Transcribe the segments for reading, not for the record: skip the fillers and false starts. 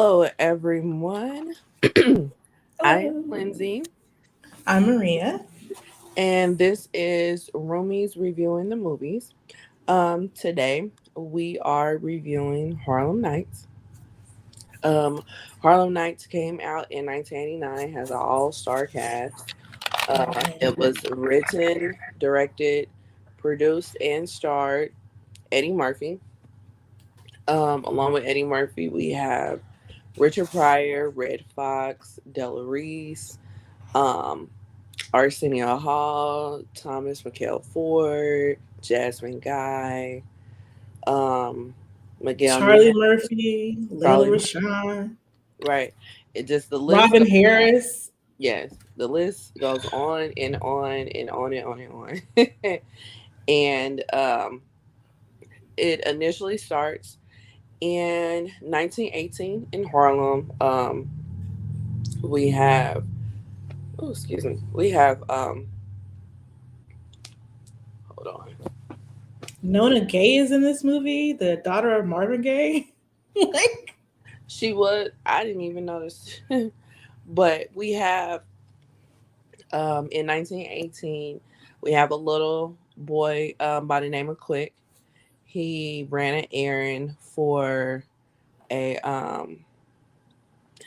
Hello, everyone. I'm Hello. Lindsay, I'm Maria. and this is Roomies reviewing the movies. Today we are reviewing Harlem Nights. Um, Harlem Nights came out in 1989, has an all-star cast. Right. It was written, directed, produced, and starred Eddie Murphy. Along with Eddie Murphy, we have Richard Pryor, Red Fox, Della Reese, um, Arsenio Hall, Thomas McKell Ford, Jasmine Guy, um, Miguel Charlie Ness, Murphy, Layla Charlie. Rashawn, Right. It just the list Robin goes. Harris. Yes, the list goes on and on and on and on and on. And it initially starts in 1918 in Harlem. We have. Oh, excuse me. We have. Hold on. Nona Gay is in this movie, the daughter of Marvin Gaye. Like, She was. I didn't even notice. But we have in 1918, we have a little boy by the name of Quick. He ran an errand for a um,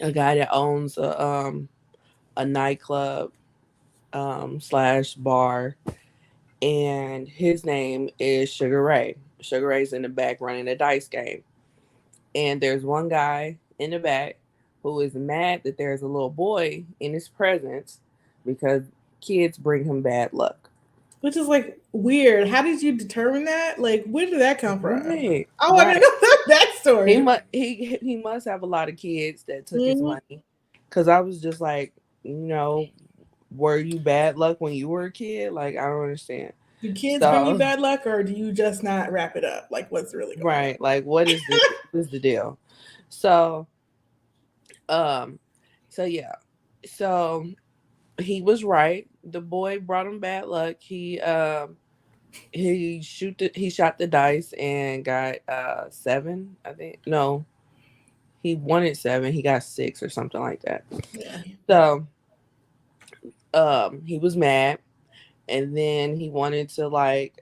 a guy that owns a nightclub slash bar, and his name is Sugar Ray. Sugar Ray's in the back running a dice game, and there's one guy in the back who is mad that there's a little boy in his presence because kids bring him bad luck. which is like weird. How did you determine that? Like, where did that come from? Right, I want to right. know that He backstory. must he must have a lot of kids that took his Mm-hmm. money. Cause I was just like, were you bad luck when you were a kid? Like I don't understand. Do kids bring you So bad luck, or do you just not wrap it up? Like, what's really going on? right, like what is the deal? So um, so yeah, so he was right. The boy brought him bad luck. He shot the dice and got 7, I think. No, he wanted 7. He got 6 or something like that. Yeah. So he was mad, and then he wanted to like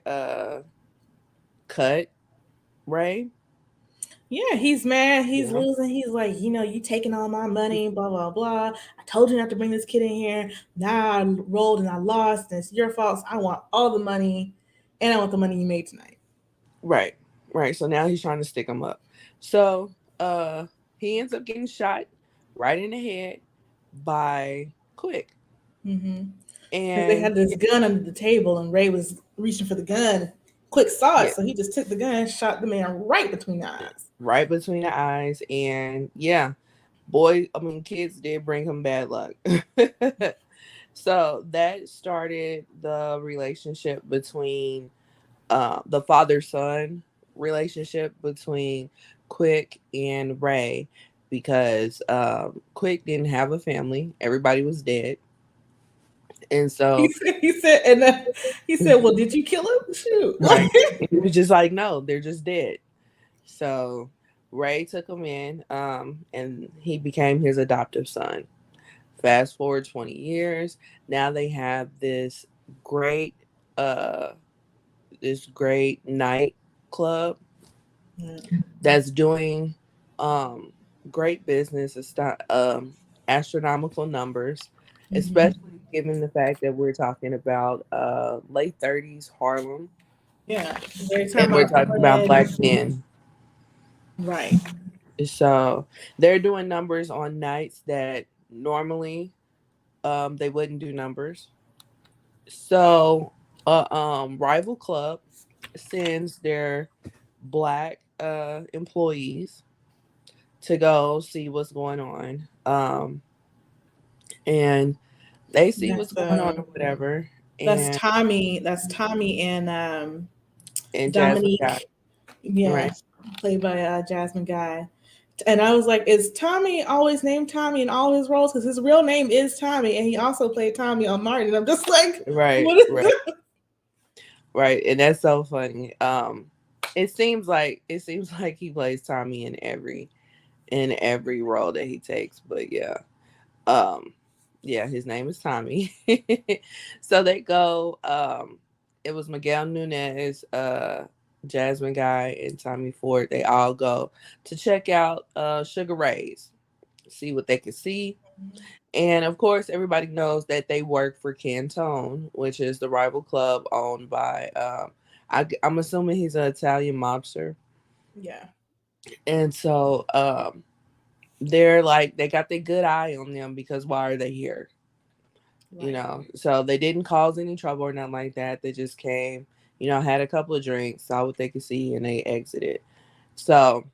cut Ray. Yeah, he's mad. He's Yeah. losing. He's like, you taking all my money, blah, blah, blah. I told you not to bring this kid in here. Now I rolled and I lost, and it's your fault. So I want all the money, and I want the money you made tonight. Right. Right. So now he's trying to stick him up. So he ends up getting shot right in the head by Quick. Mm-hmm. Because they And had this gun under the table, and Ray was reaching for the gun. Quick saw it, yeah, so he just took the gun, shot the man right between the eyes. right between the eyes. And yeah, kids did bring him bad luck. So that started the relationship between the father son relationship between Quick and Ray, because Quick didn't have a family, everybody was dead. And so He said, "Well, did you kill him? Shoot!" right, he was just like, no, they're just dead. So Ray took him in, and he became his adoptive son. Fast forward 20 years, now they have great uh this great night club Yeah. that's doing um great business, astronomical numbers, Mhm. especially given the fact that we're talking about late 30s Harlem, Yeah, they're talking and we're about talking about men, black men. right? So they're doing numbers on nights that normally they wouldn't do numbers. So rival club sends their black employees to go see what's going on. And they see what's That's going on or whatever. that's And Tommy. That's Tommy and Jasmine Dominique. got Yeah, right. played by Jasmine Guy. And I was like, is Tommy always named Tommy in all his roles? Because his real name is Tommy, and he also played Tommy on Martin. And I'm just like, Right, what is right, that? right. And that's so funny. It seems like he plays Tommy in in every role that he takes. But um, yeah, his name is Tommy. So they go. It was Miguel Nunez, Jasmine Guy, and Tommy Ford. They all go to check out Sugar Ray's, see what they can see. And of course, everybody knows that they work for Cantone, which is the rival club owned by, I'm assuming he's an Italian mobster. Yeah. And so they're like, they got their good eye on them because why are they here? You Right. know, so they didn't cause any trouble or nothing like that. They just came, had a couple of drinks, saw what they could see, and they exited. So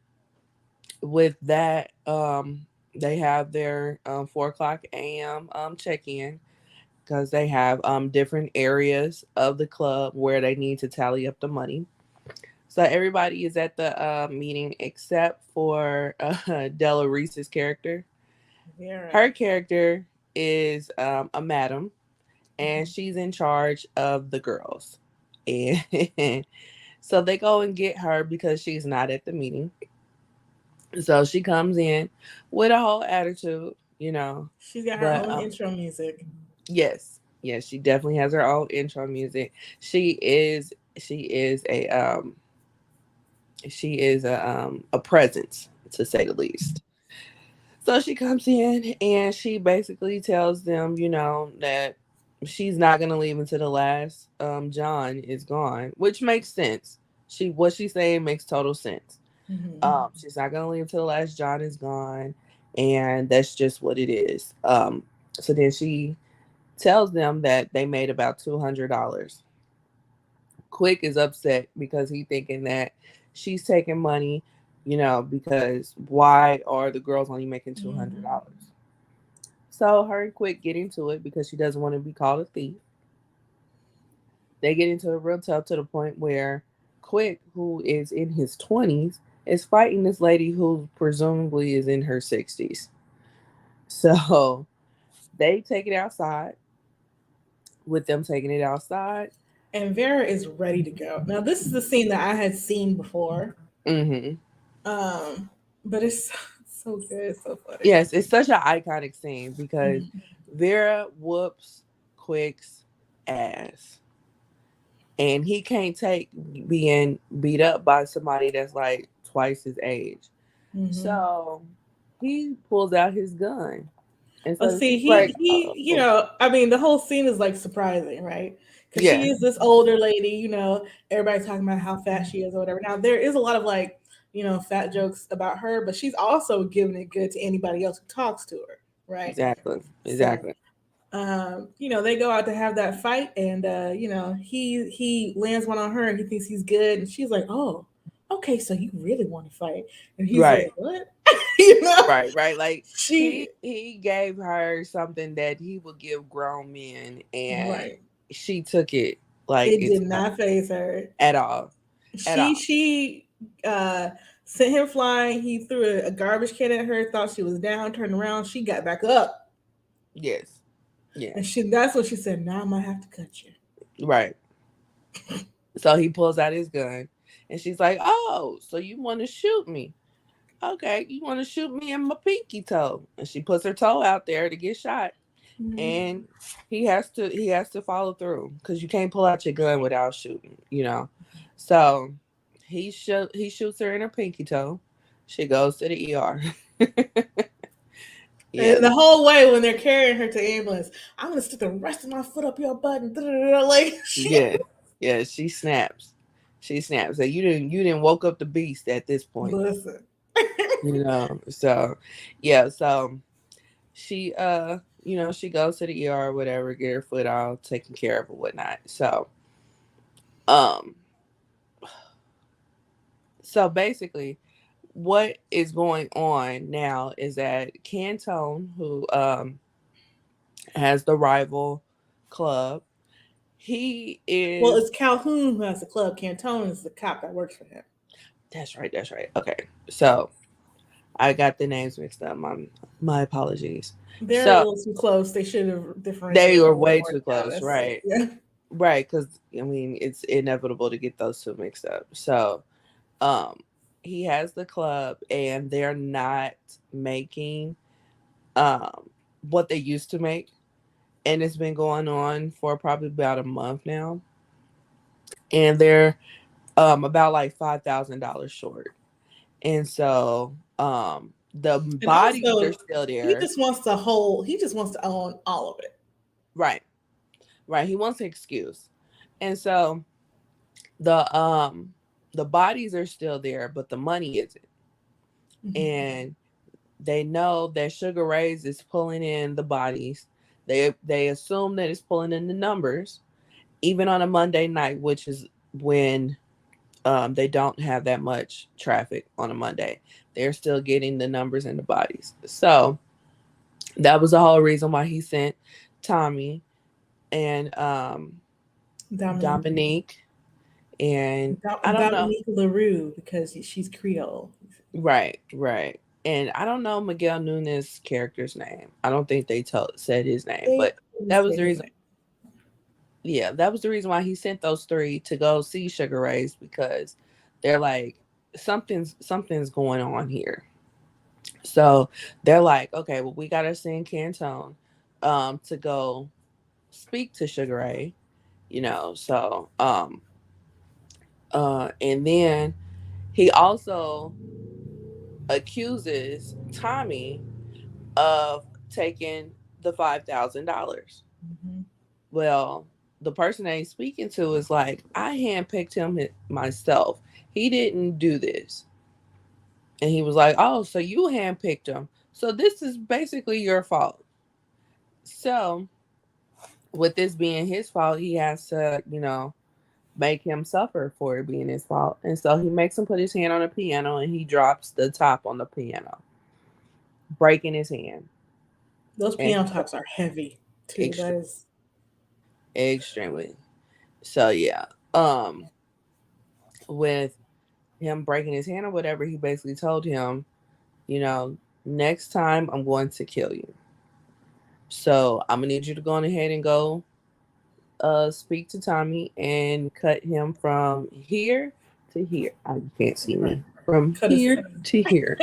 with that, they have their 4 o'clock a.m. Check in because they have different areas of the club where they need to tally up the money. So everybody is at the meeting except for Della Reese's character. Vera. Her character is a madam, and Mhm. she's in charge of the girls. And so they go and get her because she's not at the meeting. So she comes in with a whole attitude, She's got her but own intro music. yes, yes, she definitely has her own intro music. She is a presence, to say the least. So she comes in and she basically tells them, that she's not gonna leave until the last John is gone, which makes sense. What she's saying makes total sense. Hmm. She's not gonna leave until the last John is gone, and that's just what it is. So then she tells them that they made about $200. Quick is upset because he thinking that she's taking money, because why are the girls only making Hmm. $200? So her and Quick get into it because she doesn't want to be called a thief. They get into it real tough to the point where Quick, who is in his 20s, is fighting this lady who presumably is in her 60s. So they take it outside. With them taking it outside, And Vera is ready to go. Now, this is the scene that I had seen before. hmm Um, but it's so good, it's so funny. yes, it's such an iconic scene because Mhm. Vera whoops Quick's ass, and he can't take being beat up by somebody that's like twice his age. Hmm. So he pulls out his gun, and But so see, she's like, "Oh, I mean, the whole scene is like surprising, right? Because she yeah, is this older lady, everybody's talking about how fat she is or whatever. Now, there is a lot of like, fat jokes about her, but she's also giving it good to anybody else who talks to her, right? exactly, So, exactly, they go out to have that fight, and he lands one on her, and he thinks he's good, and she's like, "Oh, okay, so you really want to fight?" And he's like, right, "What?" you know, right." Like she he gave her something that he would give grown men, and right. she took it like It it's did not phase her. at all, at She all. she uh sent him flying. He threw a garbage can at her, thought she was down, turned around, she got back up. Yes, yeah, And that's what she said, now I'm gonna have to cut you. right. So he pulls out his gun, and she's like, "Oh, so you want to shoot me? Okay, you want to shoot me in my pinky toe?" And she puts her toe out there to get shot, Mhm. and he has to follow through because you can't pull out your gun without shooting. So he shoots her in her pinky toe. She goes to the ER. And Yes, the whole way when they're carrying her to the ambulance, I'm gonna stick the rest of my foot up your butt and like she yes, yes. She snaps. She snaps. So you didn't woke up the beast at this point. listen. So yeah, so she goes to the ER or whatever, get her foot all taken care of or whatnot. Um so basically what is going on now is that Cantone, who has the rival club, he Well, is it's Calhoun who has the club. Cantone is the cop that works for him. that's right. Okay. So I got the names mixed up. My apologies. They're a So little too close. They should have differentiated they a were little way more, to too be close, honest. right? Yeah. Right, because I mean it's inevitable to get those two mixed up. So um he has the club, and they're not making um what they used to make, and it's been going on for probably about a month now, and they're about like $5,000 short. And so the And bodies are also, still there. he just wants to own all of it. Right. Right. He wants an excuse. And so the the bodies are still there, but the money isn't. Mm-hmm. And they know that Sugar Ray's is pulling in the bodies. They assume that it's pulling in the numbers, even on a Monday night, which is when they don't have that much traffic on a Monday. They're still getting the numbers and the bodies. So that was the whole reason why he sent Tommy and Dominique. Dominique, and I don't know. Dominique LaRue, because she's Creole. Right, right. And I don't know Miguel Nunes' character's name. I don't think they said his name, They but didn't that was say the his reason. name. Yeah, that was the reason why he sent those three to go see Sugar Ray's, because they're like, something's going on here. So they're like, okay, well, we gotta send Cantone to go speak to Sugar Ray, So and then he also accuses Tommy of taking the $5,000. Mm-hmm. Well, the person that he's speaking to is like, I handpicked him myself. He didn't do this. And he was like, oh, so you handpicked him. So this is basically your fault. So with this being his fault, he has to, make him suffer for it being his fault. And so he makes him put his hand on the piano, and he drops the top on the piano, breaking his hand. Those And piano tops are heavy too. That extremely, is. extremely. So yeah. With him breaking his hand or whatever, he basically told him, you know, next time I'm going to kill you. So I'm gonna need you to go on ahead and go speak to Tommy and cut him from here to here. You can't see Right. me. From Cut his here to here.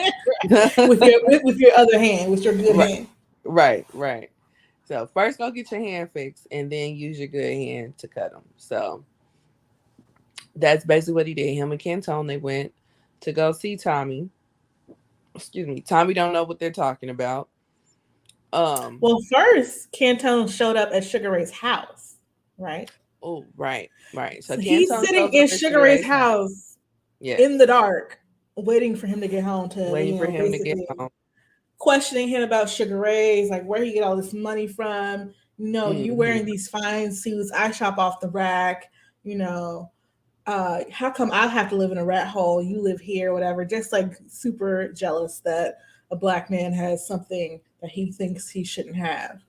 with your other hand, with your good Right, hand. right, right. So first go get your hand fixed and then use your good hand to cut him. So that's basically what he did. Him and Cantone, they went to go see Tommy. Excuse me. Tommy don't know what they're talking about. Um Well, first, Cantone showed up at Sugar Ray's house, right? oh, right, right. So So he's Cantone sitting shows up in at Sugar Sugar Ray's Ray's house. house in Yes. the dark, waiting for him to get home to, Waiting for him to get basically home. questioning him about Sugar Ray's, like where he get all this money from. You Hmm. wearing these fine suits I shop off the rack. You know, how come I have to live in a rat hole? You live here, whatever. Just like super jealous that a black man has something that he thinks he shouldn't have.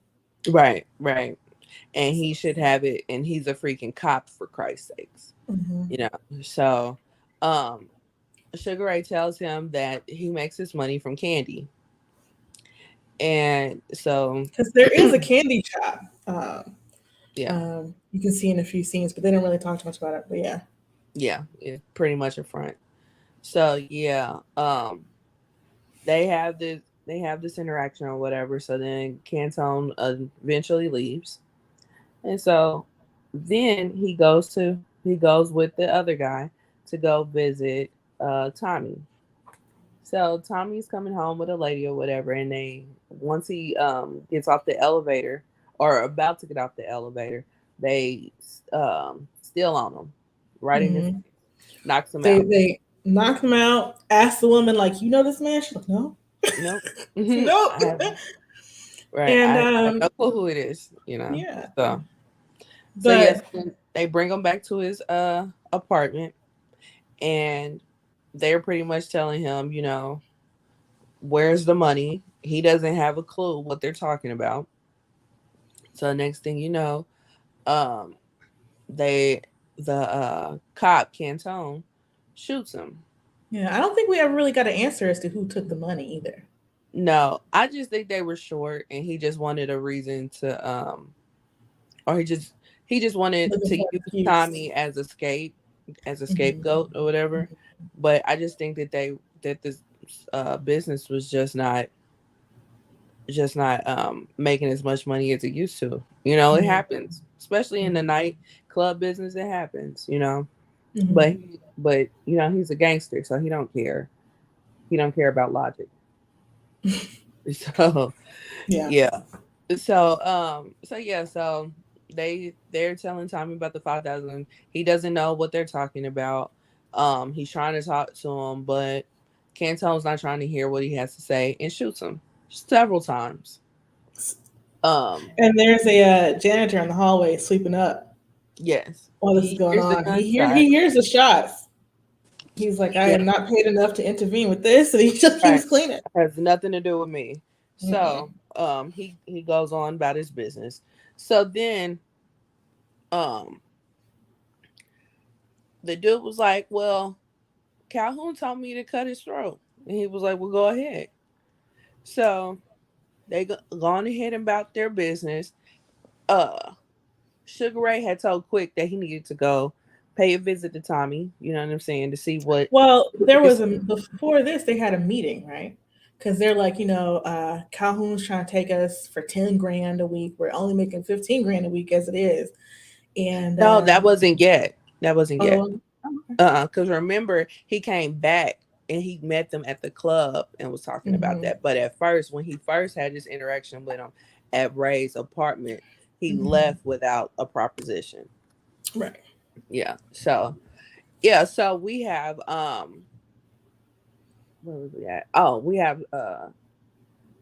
Right, right. And he should have it, and he's a freaking cop, for Christ's sakes. Mm-hmm. You know. So um Sugar Ray tells him that he makes his money from candy. And so Because there is a candy shop. yeah. You can see in a few scenes, but they don't really talk too much about it. But yeah, Yeah, it's pretty much a front. So yeah, they have this interaction or whatever. So then Cantone eventually leaves, and so then he goes with the other guy to go visit Tommy. So Tommy's coming home with a lady or whatever, and they once he gets off the elevator or about to get off the elevator, they steal on him, right in his mm-hmm. face, knocks him they out. they knock him out. Ask the woman, like, you know this man? She's like, no, Nope. nope. I have right. And I have no clue who it is. yeah, So yes, but they bring him back to his apartment, and they're pretty much telling him, where's the money? He doesn't have a clue what they're talking about. So next thing you know, um, they the cop Cantone shoots him. yeah, I don't think we ever really got an answer as to who took the money either. No, I just think they were short, and he just wanted a reason to or he just wanted Looking to for an use excuse. Tommy as a Mm-hmm. scapegoat or whatever. But I just think that this business was just not making as much money as it used to. You know, it Mhm. happens, especially in the night club business. It happens. You know, Mhm. but you know he's a gangster, so he don't care. He don't care about logic. So Yeah. yeah. So they're telling Tommy about the 5,000. He doesn't know what they're talking about. He's trying to talk to him, but Cantone's not trying to hear what he has to say and shoots him several times. Um, And there's a janitor in the hallway sweeping up yes, while this is he going hears the on. gunshot. He hears the shots. He's like, I Yeah, am not paid enough to intervene with this, and he just keeps right. cleaning. Has nothing to do with me. Mm-mm. So, he goes on about his business. So then, um, the dude was like, "Well, Calhoun told me to cut his throat," and he was like, "Well, go ahead." So they gone ahead and about their business. Uh, Sugar Ray had told Quick that he needed to go pay a visit to Tommy. You know what I'm saying, to see what Well, there Quick was is. a before this they had a meeting, right? Because they're like, Calhoun's trying to take us for 10 grand a week. We're only making 15 grand a week as it is, and No, that wasn't yet. That wasn't yet. oh, okay. Because remember, he came back and he met them at the club and was talking about Hmm. that. But at first, when he first had this interaction with him at Ray's apartment, he Hmm. left without a proposition. Right. Yeah. So yeah. So we have where was we at? Oh, we have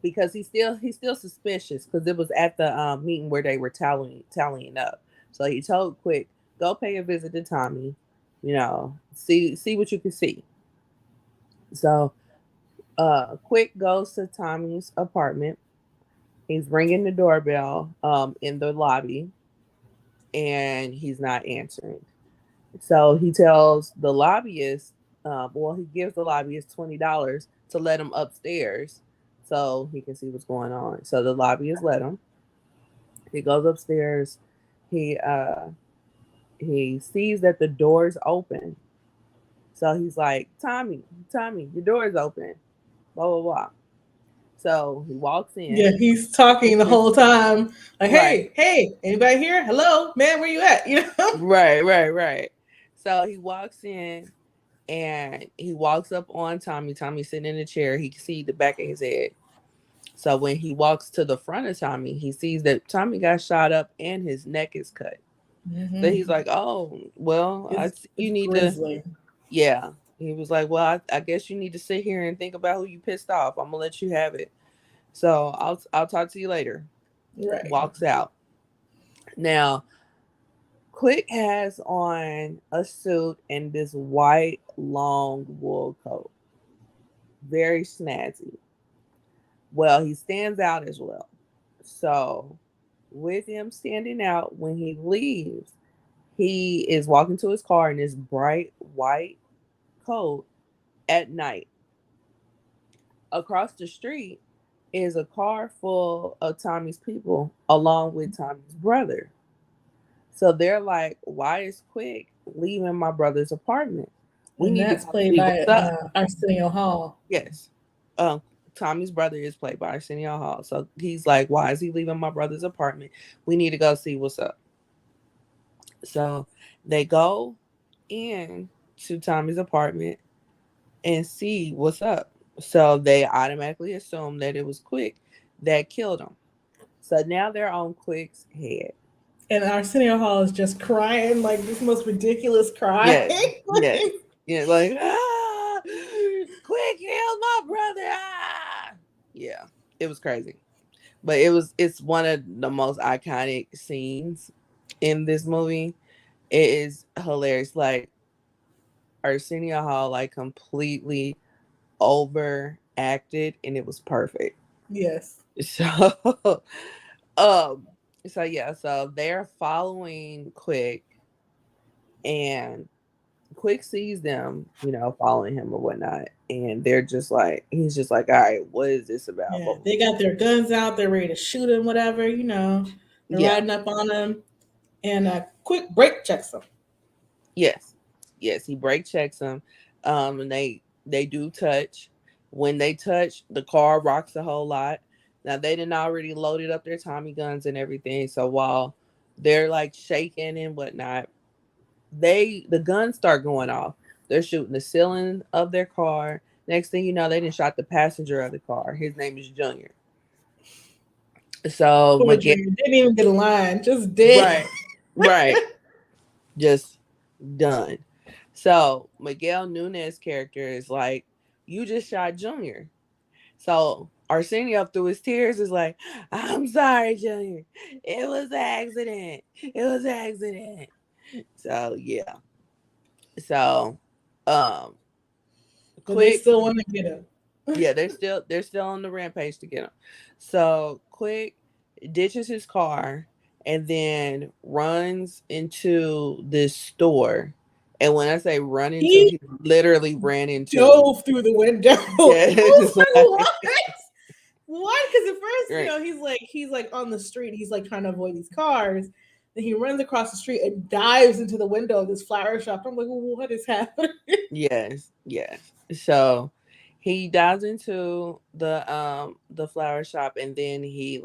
because he's still suspicious because it was at the meeting where they were tallying up. So he told Quick, go pay a visit to Tommy. You know, see what you can see. So Quick goes to Tommy's apartment. He's ringing the doorbell in the lobby and he's not answering. So he tells the lobbyist, he gives the lobbyist $20 to let him upstairs so he can see what's going on. So the lobbyist let him. He goes upstairs. He he sees that the door is open. So he's like, Tommy, your door is open. Blah blah blah. So he walks Yeah, in. he's talking the whole time. Like, Right. hey, anybody here? Hello, man, where you at? Right. So he walks in and he walks up on Tommy. Tommy sitting in a chair. He can see the back of his head. So when he walks to the front of Tommy, he sees that Tommy got shot up and his neck is cut. So Hmm. he's like, "Oh, well, you It's need to." grisly. Yeah. He was like, "Well, I guess you need to sit here and think about who you pissed off. I'm gonna let you have it. So I'll talk to you later." Right. Walks out. Now Quick has on a suit and this white long wool coat. Very snazzy. Well, he stands out as well. So, with him standing out, when he leaves, he is walking to his car in this bright white coat at night. Across the street is a car full of Tommy's people, along with Tommy's brother. So they're like, why is Quick leaving my brother's apartment? We And need to that's go played see by what's up. Arsenio Hall. Yes. Tommy's brother is played by Arsenio Hall. So he's like, why is he leaving my brother's apartment? We need to go see what's up. So they go in to Tommy's apartment and see what's up. So they automatically assume that it was Quick that killed him. So now they're on Quick's head. And Arsenio Hall is just crying, like this most ridiculous cry. Yes, yes. Yeah, like, Quick killed my brother. Ah! Yeah, it was crazy. But it's one of the most iconic scenes in this movie. It is hilarious. Like Arsenio Hall like completely overacted and it was perfect. Yes. So um so they're following Quick and Quick sees them, following him or whatnot, and he's just like, all right, what is this about? Yeah. Blah, blah, They blah. got their guns out, they're ready to shoot him, whatever. They're Yeah, riding up on him. And Quick break checks him. yes, yes, he brake checks him. And they do touch. When they touch, the car rocks a whole lot. Now they didn't already loaded up their Tommy guns and everything. So while they're like shaking and whatnot, the guns start going off. They're shooting the ceiling of their car. Next thing you know, they didn't shot the passenger of the car. His name is Junior. So Poor Miguel, Junior didn't even get a line, just dead. right, right, just done. So Miguel Nunez character is like, you just shot Junior. So Arsenio through his tears is like, I'm sorry, Junior. It was an accident. It was an accident. So yeah. So um But they quick still want to get him. yeah, they're still on the rampage to get him. So Quick ditches his car and then runs into this store. And when I say run into, He he literally ran into. dove through the window. I Yeah, was it's like, like, what? What? Because at first, right. he's like on the street. He's like trying to avoid these cars. Then he runs across the street and dives into the window of this flower shop. I'm like, what is happening? Yes, yes. So he dives into the flower shop and then he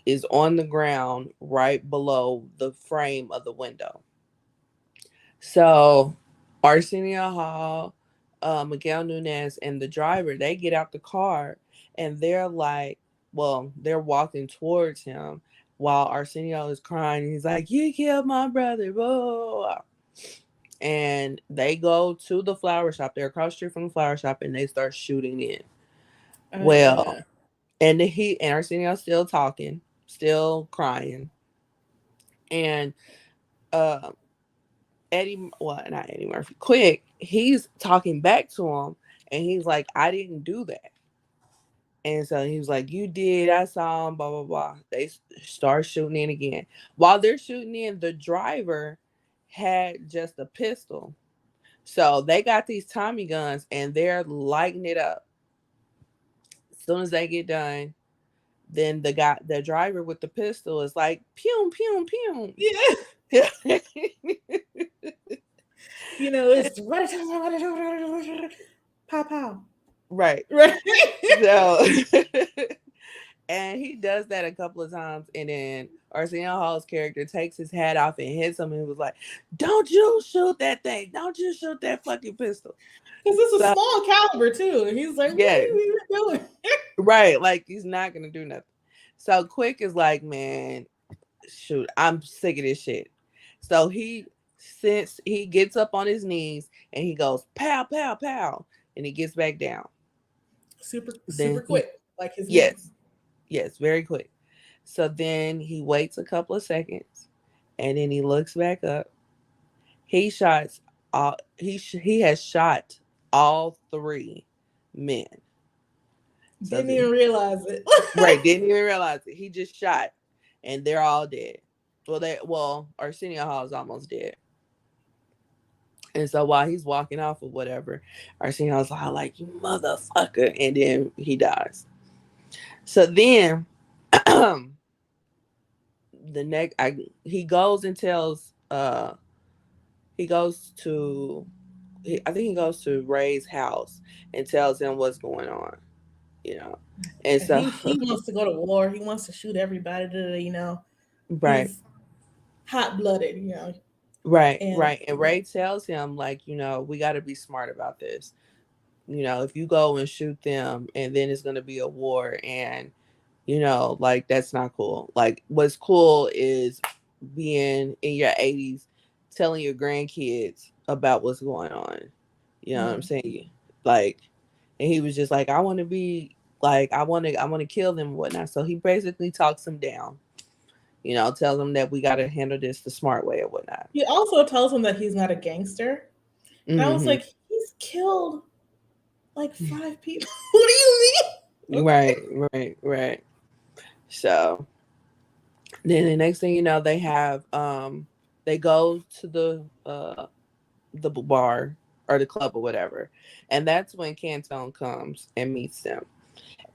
is on the ground right below the frame of the window. So Arsenio Hall, Miguel Nunez, and the driver, they get out the car and they're like, well, they're walking towards him while Arsenio is crying. He's like, you killed my brother. Whoa. And they go to the flower shop. They're across the street from the flower shop and they start shooting in. Well, Uh, and Arsenio's still talking, still crying. And uh Eddie, well, not Eddie Murphy, Quick, he's talking back to him and he's like, I didn't do that. And so he was like, you did, I saw him, blah, blah, blah. They start shooting in again. While they're shooting in, the driver had just a pistol. So they got these Tommy guns and they're lighting it up. As soon as they get done, then the driver with the pistol is like, pew, pew, yeah. pew. It's pow pow. Right. Right. So, and he does that a couple of times, and then Arsenio Hall's character takes his hat off and hits him, and was like, "Don't you shoot that thing! Don't you shoot that fucking pistol!" Because it's a So, small caliber too. And he's like, what are yeah, you even doing? right. Like he's not gonna do nothing. So Quick is like, "Man, shoot, I'm sick of this shit." So since he gets up on his knees and he goes, "Pow, pow, pow," and he gets back down. Super, super Then he, quick, like his name. yes, yes, very quick. So then he waits a couple of seconds, and then he looks back up. He shots all. He has shot all three men. So Didn't even realize it. right, didn't even realize it. He just shot, and they're all dead. Arsenio Hall is almost dead. And so while he's walking off or whatever, Arsenio's like you motherfucker, and then he dies. So then the next he goes and tells he goes to I think he goes to Ray's house and tells him what's going on, you know. And so He wants to go to war. He wants to shoot everybody. right, He's hot blooded. right, And right. And Ray tells him like, we got to be smart about this. If you go and shoot them and then it's going to be a war and like that's not cool. Like what's cool is being in your 80s telling your grandkids about what's going on. You know what I'm mhm. saying? Like, and he was just like, I want to be like, I want to kill them and whatnot. So he basically talks them down, tells them that we got to handle this the smart way or whatnot. He also tells him that he's not a gangster. And I was Hmm. like, he's killed like 5 people. What do you mean? Okay. Right, right, right. So then the next thing you know, they go to the bar or the club or whatever. And that's when Cantone comes and meets them.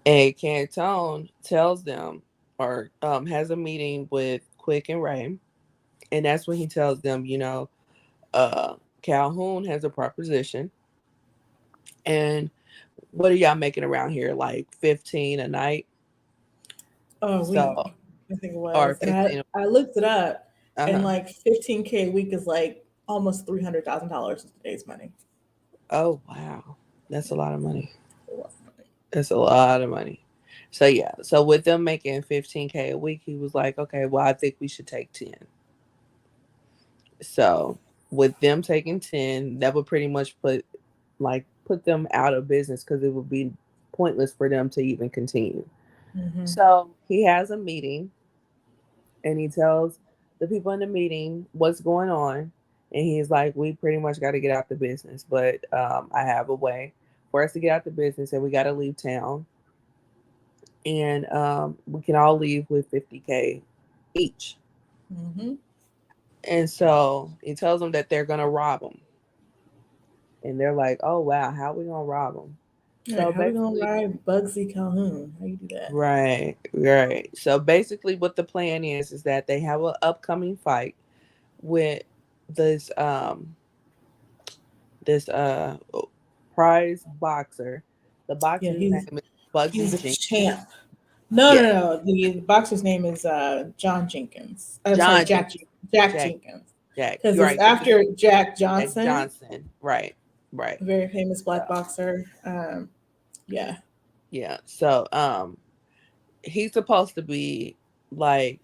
And Cantone tells them or has a meeting with Quick and Ray. And that's when he tells them, uh Calhoun has a proposition, and what are y'all making around here? Like 15 a night? a So, week, I think it or was. And 15. I looked it up, and Uh-huh. like 15K a week is like almost $300,000 in today's money. Oh, wow. That's a lot of money. A lot of money. That's a lot of money. So, yeah. So, with them making 15K a week, he was like, okay, well, I think we should take 10. So, with them taking 10, that would pretty much put them out of business because it would be pointless for them to even continue. Mm-hmm. So, he has a meeting and he tells the people in the meeting what's going on. And he's like, we pretty much got to get out the business, but I have a way for us to get out the business, and we got to leave town, and we can all leave with 50K each. Mm-hmm. And so he tells them that they're gonna rob them, and they're like, "Oh wow, how are we gonna rob them?" All right, So how we gonna basically, ride Bugsy Calhoun? How you do that? right, right. So basically, what the plan is that they have an upcoming fight with this this prize boxer. The Yeah, boxer's name is he's Bugsy a Jenkins. champ. No, no, Yeah, no. The boxer's name is John Jenkins. I'm sorry, John Jenkins. Jack Jack, Jenkins, Jack. because You're it's right, because it's after Jack Jack Johnson, Johnson. Right, right. a very famous black So boxer. Yeah. yeah, so he's supposed to be like,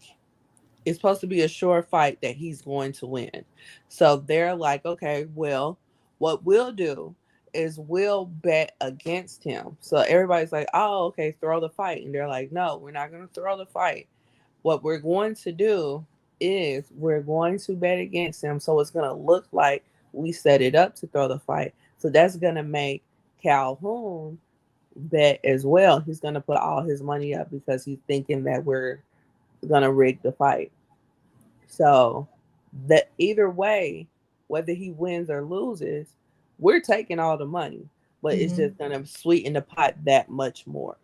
it's supposed to be a sure fight that he's going to win. So they're like, okay, well, what we'll do is we'll bet against him. So everybody's like, oh, okay, throw the fight. And they're like, no, we're not going to throw the fight. What we're going to do is we're going to bet against him. So it's going to look like we set it up to throw the fight. So that's going to make Calhoun bet as well. He's going to put all his money up because he's thinking that we're going to rig the fight. So that either way, whether he wins or loses, we're taking all the money, but it's Mm-hmm. just gonna sweeten the pot that much more.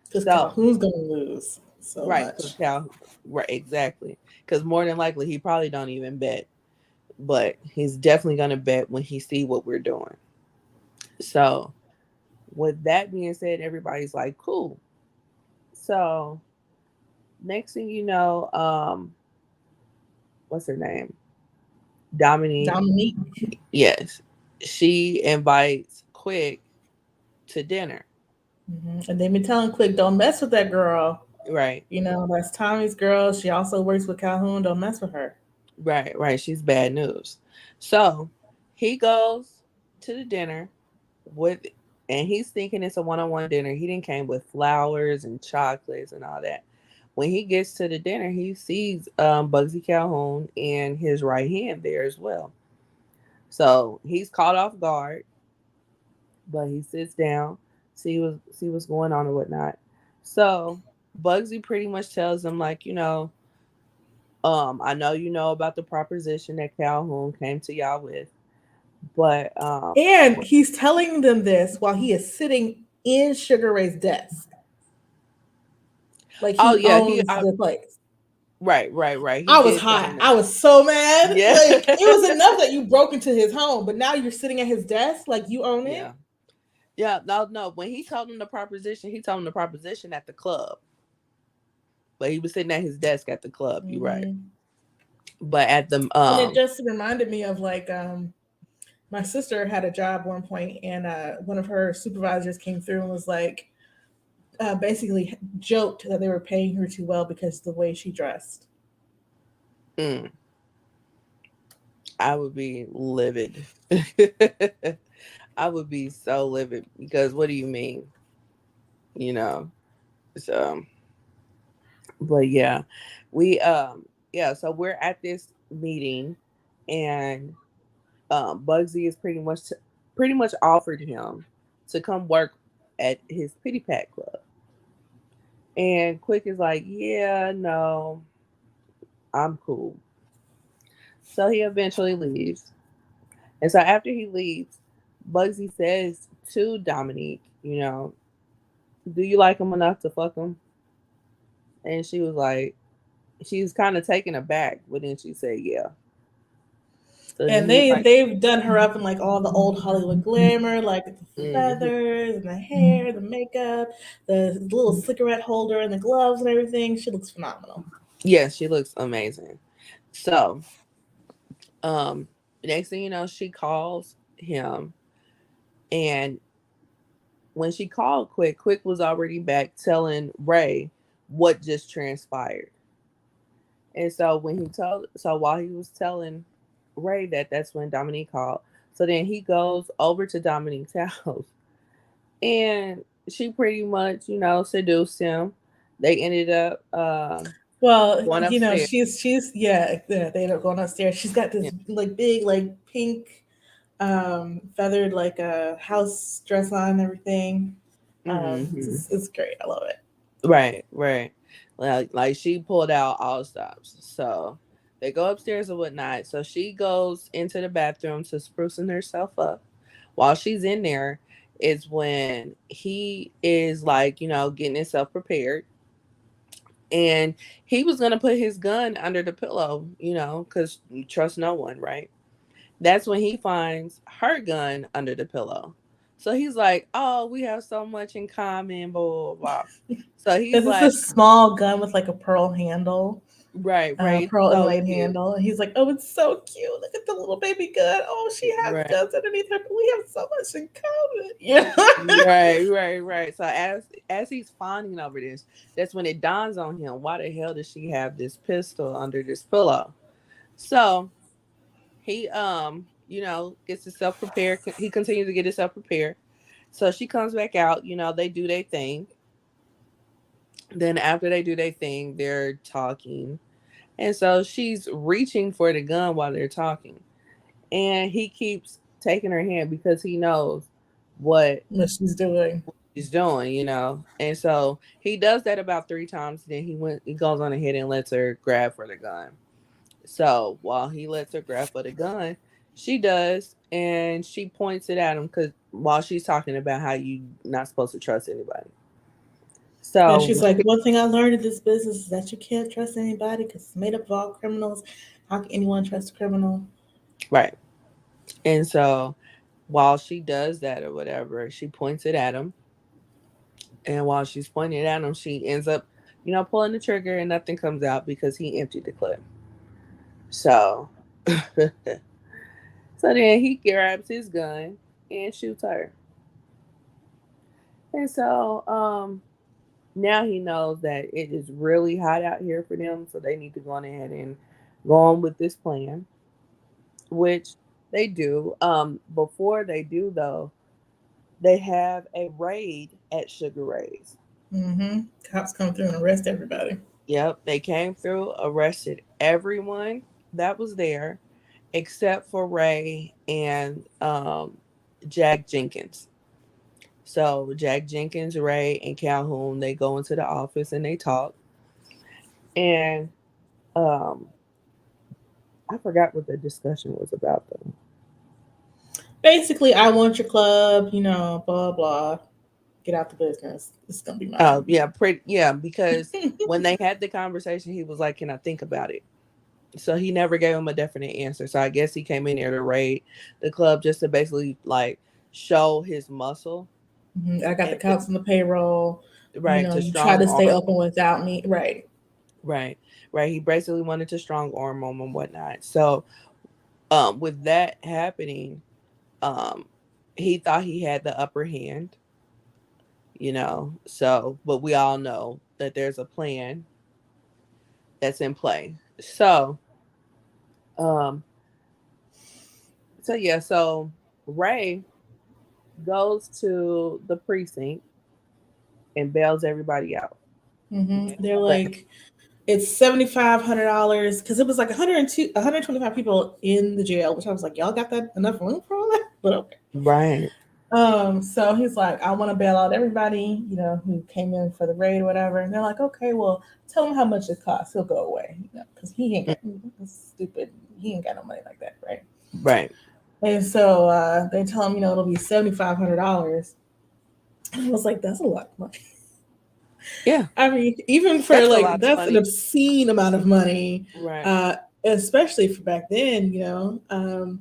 Because So Calhoun's gonna lose so right, much. right, exactly, because more than likely he probably don't even bet, but he's definitely gonna bet when he see what we're doing. So with that being said, everybody's like, cool. So next thing you know, what's her name? Dominique. Dominique. Yes, she invites Quick to dinner. And they've been telling Quick, don't mess with that girl. Right, You know, that's Tommy's girl. She also works with Calhoun. Don't mess with her. right, right. She's bad news. So he goes to the dinner with, and he's thinking it's a one-on-one dinner. He didn't came with flowers and chocolates and all that. When he gets to the dinner, he sees Bugsy Calhoun and his right hand there as well. So he's caught off guard, but he sits down, see what's going on and whatnot. So Bugsy pretty much tells him like, I know you know about the proposition that Calhoun came to y'all with, but And he's telling them this while he is sitting in Sugar Ray's desk. Like oh he yeah, owns the place. right, right, right. He I was did tell hot. him I that. was so mad. Yeah, Like it was enough that you broke into his home, but now you're sitting at his desk like you own yeah, it. yeah. No, no. When he told him the proposition, he told him the proposition at the club, but he was sitting at his desk at the club. You're right, Mm-hmm. but at the And it just reminded me of like my sister had a job one point, and one of her supervisors came through and was like, basically joked that they were paying her too well because of the way she dressed. mm, I would be livid. I would be so livid because what do you mean? You know. So, but yeah, we yeah. So we're at this meeting, and Bugsy is pretty much offered him to come work at his pity pat club, and Quick is like, yeah, no, I'm cool. So he eventually leaves, and so after he leaves, Bugsy says to Dominique, do you like him enough to fuck him? And she was like, she was kind of taken aback, but then she said, yeah. So then And he's like, they've done her up in like all the old Hollywood glamour, like the hmm feathers and the hair, the makeup, the little cigarette holder and the gloves and everything. She looks phenomenal. yes, she looks amazing. So, um, next thing you know, she calls him, and when she called Quick was already back telling Ray what just transpired. And so while he was telling Ray that, that's when Dominique called. So then he goes over to Dominique's house, and she pretty much, seduced him. They ended up Well, going you know, upstairs. she's yeah, they end up going upstairs. She's got this Yeah. like big like pink feathered like a house dress on and everything. Hmm. It's great. I love it. Right. Like she pulled out all stops. So they go upstairs and whatnot. So she goes into the bathroom to sprucing herself up. While she's in there, is when he is like, getting himself prepared. And he was gonna put his gun under the pillow, because you trust no one, right? That's when he finds her gun under the pillow. So he's like, "Oh, we have so much in common, blah blah blah." So he's This is like, a small gun with like a pearl handle, right, pearl so inlaid cute, handle. And he's like, "Oh, it's so cute. Look at the little baby gun. Oh, she has right, guns underneath her. We have so much in common." Yeah. right. So as he's fawning over this, that's when it dawns on him, why the hell does she have this pistol under this pillow? So he gets himself prepared. He continues to get himself prepared. So she comes back out. They do their thing. Then after they do their thing, they're talking. And so she's reaching for the gun while they're talking. And he keeps taking her hand because he knows what What she's doing. she's doing. And so he does that about 3 times. Then he goes on ahead and lets her grab for the gun. So while he lets her grab for the gun, she does, and she points it at him because while she's talking about how you not supposed to trust anybody. And So she's like, "One thing I learned in this business is that you can't trust anybody because it's made up of all criminals. How can anyone trust a criminal?" right. And so while she does that or whatever, she points it at him. And while she's pointing it at him, she ends up, pulling the trigger and nothing comes out because he emptied the clip. So, so then he grabs his gun and shoots her. And so, now he knows that it is really hot out here for them. So they need to go on ahead and go on with this plan, which they do. Before they do, though, they have a raid at Sugar Ray's. Mm-hmm. Cops come through and arrest everybody. Yep, they came through, arrested everyone that was there except for Ray and Jack Jenkins. So Jack Jenkins, Ray, and Calhoun, they go into the office and they talk. And um, I forgot what the discussion was about though. Basically, I want your club, blah blah. Get out the business. It's gonna be Oh mine. yeah, yeah, because when they had the conversation, he was like, "Can I think about it?" So he never gave him a definite answer. So I guess he came in there to raid the club just to basically like show his muscle Mhm. I got the and cops on the payroll. right to You try strong to stay arm. open without me. Right. Right, right. He basically wanted to strong arm him and whatnot. So with that happening, um, he thought he had the upper hand. So, but we all know that there's a plan that's in play. Um, so Ray goes to the precinct and bails everybody out. They're But like, it's $7,500 because it was like 125 people in the jail, which I was like, y'all got that enough room for all that? But okay. right, So he's like, I want to bail out everybody, who came in for the raid or whatever. And they're like, okay, well, tell him how much it costs. He'll go away, because he ain't got stupid. He ain't got no money like that, right? right, And so they tell him, it'll be $7,500. I was like, that's a lot of money. yeah, I mean, even for that's a like, lot of that's an money. obscene amount of money. Right, especially for back then, you know.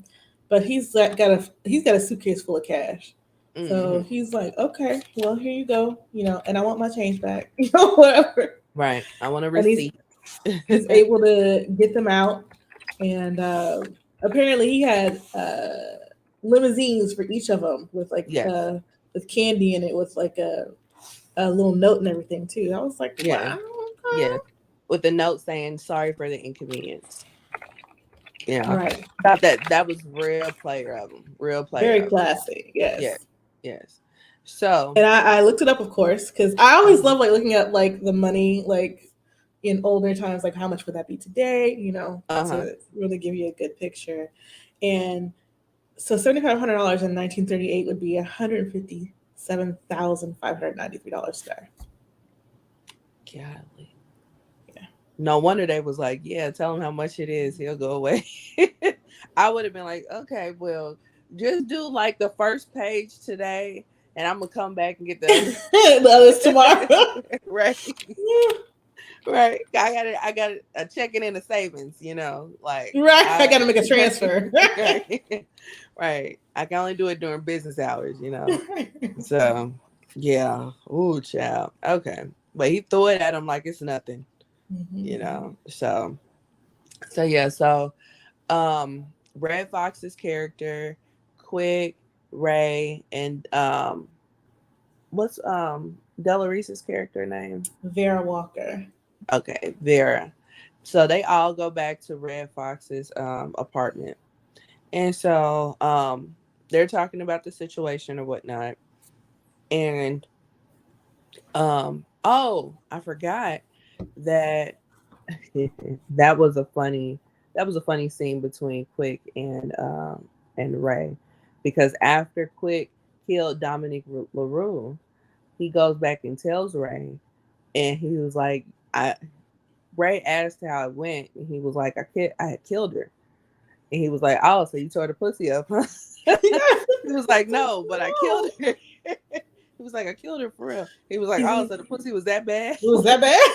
But he's got a suitcase full of cash. Hmm. So he's like, okay, well, here you go, you know, and I want my change back, you know, whatever. Right. I want a And receipt. he's able to get them out, and apparently he had limousines for each of them Yes. with candy in it, with like a little note and everything too. I was like, Yeah. wow, Yes. With the note saying sorry for the inconvenience. Yeah. right, Thought that was real player of them. Real player very of them. classy, Yes. yes. Yes. So, And I looked it up, of course, because I always uh-huh. love like looking at like the money, like in older times, like how much would that be today, you know, Uh-huh. to really give you a good picture. And so $7,500 in 1938 would be $157,593 today. Golly. Yeah. No wonder they was like, yeah, tell him how much it is. He'll go away. I would have been like, okay, well, just do like the first page today, and I'm gonna come back and get the other. The others tomorrow. Right, right. I got a checking in the savings. Like Right. I I, gotta make a transfer. right, right. I can only do it during business hours. So yeah, ooh, child. Okay, but he threw it at him like it's nothing. So yeah, so Red Fox's character, Quick, Ray, and what's Delarese's character name? Vera Walker. Okay, Vera. So they all go back to Red Fox's apartment. And so they're talking about the situation or whatnot. And oh, I forgot that that was a funny scene between Quick and Ray, because after Quick killed Dominic LaRue, he goes back and tells Ray, and he was like, I Ray asked how it went, and he was like, I had killed her, and he was like, oh, so you tore the pussy up, huh? He was like, no, but I killed No. her. He was like, I killed her for real. He was like, oh, Is so the pussy was that bad? Was that bad?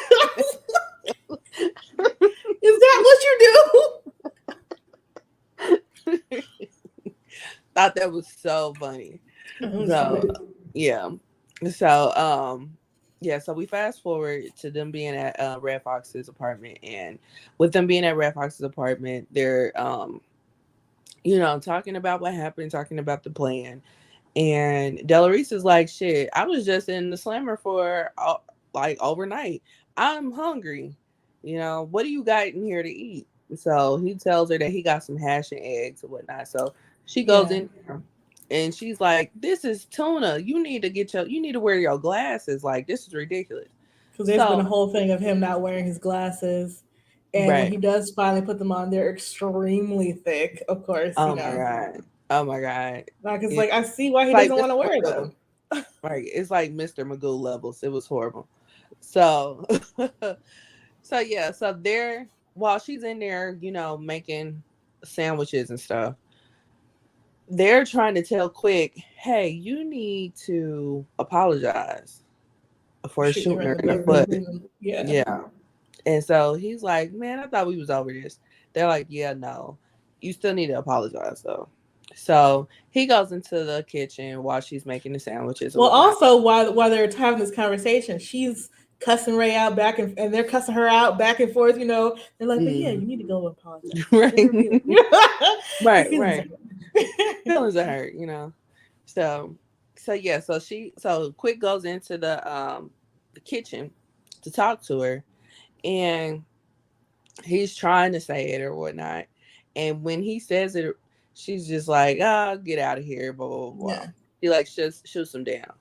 Is that what you do? Thought that was so funny. That was So funny. yeah. So we fast forward to them being at Red Fox's apartment, and with them being at Red Fox's apartment, they're talking about what happened, talking about the plan. And Delarice is like, shit, I was just in the slammer for like overnight. I'm hungry. What do you got in here to eat? So he tells her that he got some hash and eggs or whatnot. So she goes Yeah. in there, and she's like, this is tuna. You need to wear your glasses. Like, this is ridiculous. Because there's been a So, whole thing of him not wearing his glasses. And when right. he does finally put them on, they're extremely thick, of course, you Oh my know. God. Oh my God. Like, it's It's like, I see why he like doesn't want to Mr. wear Magoo. them. Right. It's like Mr. Magoo levels. It was horrible. So so yeah, so there while she's in there, making sandwiches and stuff, they're trying to tell Quick, hey, you need to apologize For for shooting shooting her in her the in the back. foot. Yeah. Yeah. And so he's like, man, I thought we was over this. They're like, yeah, no. You still need to apologize though. So he goes into the kitchen while she's making the sandwiches or Well, whatnot. also, while they're having this conversation, she's cussing Ray out and they're cussing her out back and forth, you know. They're like, but yeah, Mm. you need to go apologize. Because Right. her feelings, her Right, feelings are right. hurt. Feelings are hurt. So yeah, so Quick goes into the kitchen to talk to her, and he's trying to say it or whatnot. And when he says it, she's just like, "Ah, get out of here," blah blah blah. Yeah. He like shoots him down.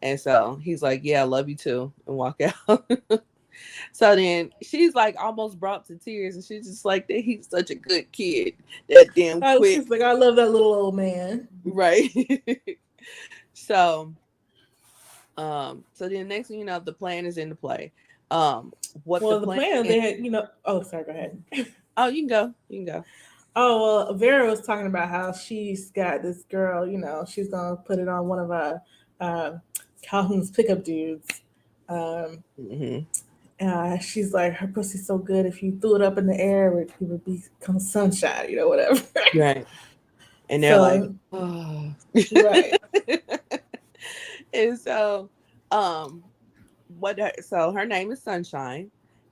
And so he's like, "Yeah, I love you too," and walk out. So then she's like almost brought to tears, and she's just like, that he's such a good kid. That damn Quick, She's like, I love that little old man. right? So so then next thing you know, the plan is into play. What the Well, the plan plan is, they had, you know. Oh, sorry. Go ahead. oh, you can go. You can go. Oh well, Vera was talking about how she's got this girl. You know, she's gonna put it on one of uh, Calhoun's pickup dudes, um, Hmm. She's like, her pussy's so good. If you threw it up in the air, it would become sunshine, whatever. Right. And they're like, So, oh. right. And so, um, so her name is Sunshine,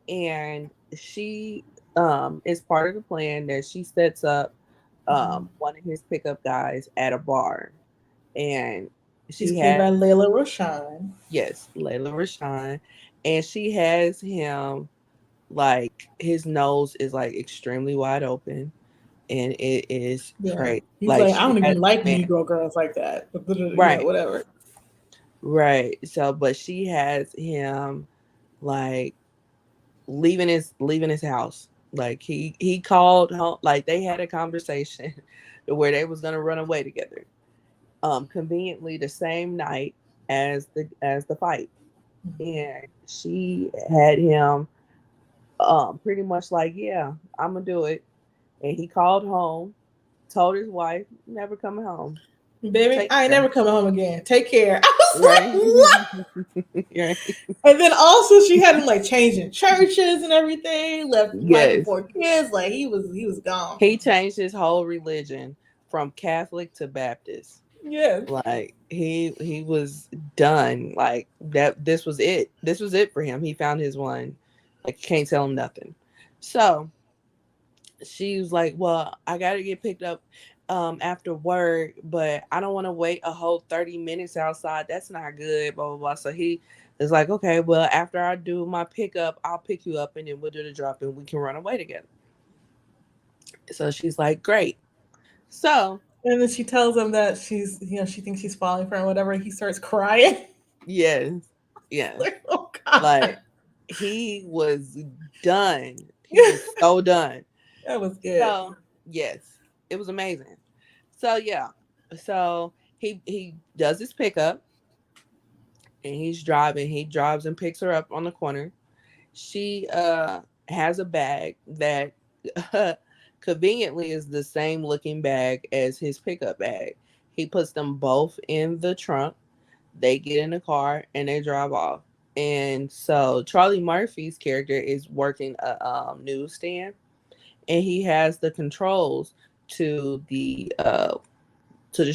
and she is part of the plan that she sets up Mhm. one of his pickup guys at a bar, and She's she played had by Layla Rashawn. yes, Layla Rashawn, and she has him like his nose is like extremely wide open, and it is Yeah. crazy. He's Like like, I she don't has even like man, Negro girls like that. But, right, whatever. right. So, but she has him like leaving his house. Like he called home. Like they had a conversation where they was gonna run away together. Conveniently the same night as the fight, and she had him pretty much like, yeah, I'm gonna do it. And he called home, told his wife, never coming home. Baby, Take I ain't care. never coming home again. Take care. I was like, Right. what? Right. And then also she had him like changing churches and everything, left wife and Yes. 4 kids. Like he was gone. He changed his whole religion from Catholic to Baptist. Yeah. Like he was done. Like that this was it. This was it for him. He found his one. Like you can't tell him nothing. So she was like, well, I gotta get picked up after work, but I don't want to wait a whole 30 minutes outside. That's not good, blah blah blah. So he is like, okay, well, after I do my pickup, I'll pick you up and then we'll do the drop and we can run away together. So she's like, great. So And then she tells him that she thinks she's falling for him, whatever. He starts crying. yes, yes. Like, oh God. Like he was done. He was so done. That was good. So yes, it was amazing. So yeah, so he does his pickup and he's driving. He drives and picks her up on the corner. She has a bag that conveniently is the same looking bag as his pickup bag. He puts them both in the trunk. They get in the car and they drive off. And so Charlie Murphy's character is working a newsstand, and he has the controls to the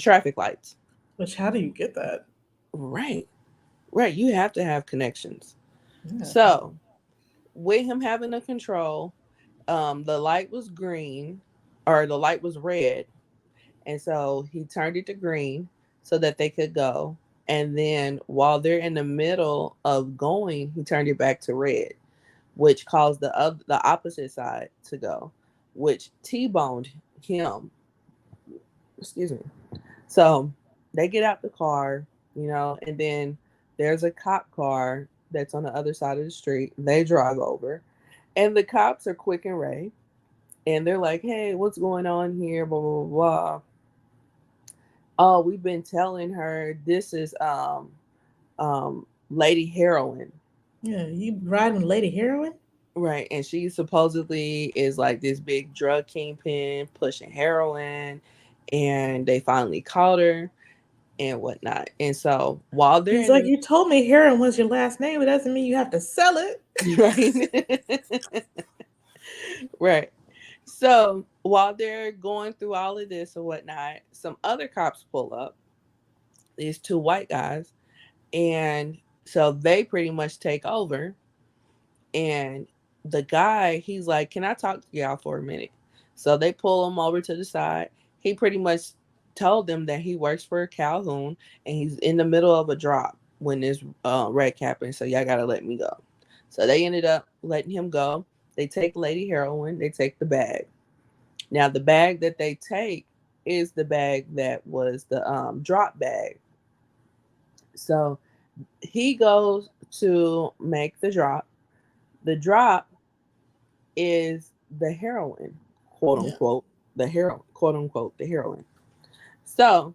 traffic lights. Which, how do you get that? Right, right. You have to have connections. Yeah. So with him having the control, the light was green, or the light was red, and so he turned it to green so that they could go. And then while they're in the middle of going, he turned it back to red, which caused the opposite side to go, which T-boned him. Excuse me. So they get out the car, and then there's a cop car that's on the other side of the street. They drive over, and the cops are Quick and Ray, and they're like, "Hey, what's going on here?" Blah blah blah. Oh, we've been telling her this is Lady Heroin. Yeah. You riding Lady Heroin? Right, and she supposedly is like this big drug kingpin pushing heroin, and they finally caught her and whatnot. And so while they're He's in like, the you told me Heroin was your last name. It doesn't mean you have to sell it. right, right. So while they're going through all of this or whatnot, some other cops pull up. These two white guys, and so they pretty much take over. And the guy, he's like, "Can I talk to y'all for a minute?" So they pull him over to the side. He pretty much told them that he works for Calhoun and he's in the middle of a drop when this wreck happened. So y'all gotta let me go. So they ended up letting him go. They take Lady Heroin. They take the bag. Now the bag that they take is the bag that was the drop bag. So he goes to make the drop. The drop is the heroin, quote Yeah. unquote, the heroin, quote unquote, the heroin. So,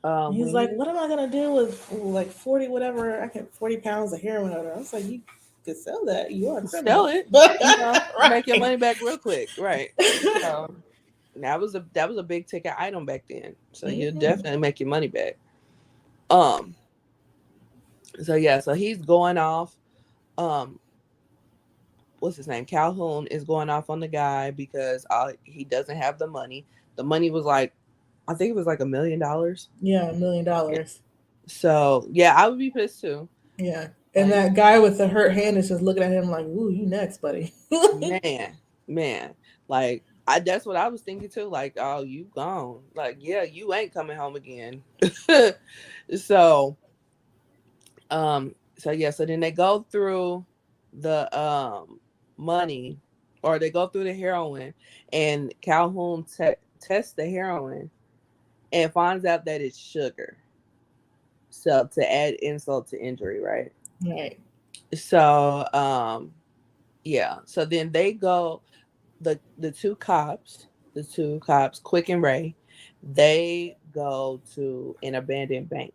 He's when like, he what am I gonna do with like 40 whatever? I get 40 pounds of heroin out of it. I was like, you could sell that. You are a sell criminal, it, but make your right. money back real quick, right? So that was a big ticket item back then. So you Mhm. definitely make your money back. Um, so yeah, so he's going off. um what's his name, Calhoun is going off on the guy because he doesn't have the money. The money was like, I think it was like $1 million. Yeah, $1 million. So yeah, I would be pissed too. Yeah. And Like, that guy with the hurt hand is just looking at him like, "Ooh, you next, buddy." man, man, like that's what I was thinking too. Like, oh, you gone? Like, yeah, you ain't coming home again. So, so yeah, so then they go through the money, or they go through the heroin, and Calhoun tests the heroin and finds out that it's sugar. So to add insult to injury, right? Right. So yeah, so then they go, the two cops, Quick and Ray, they go to an abandoned bank.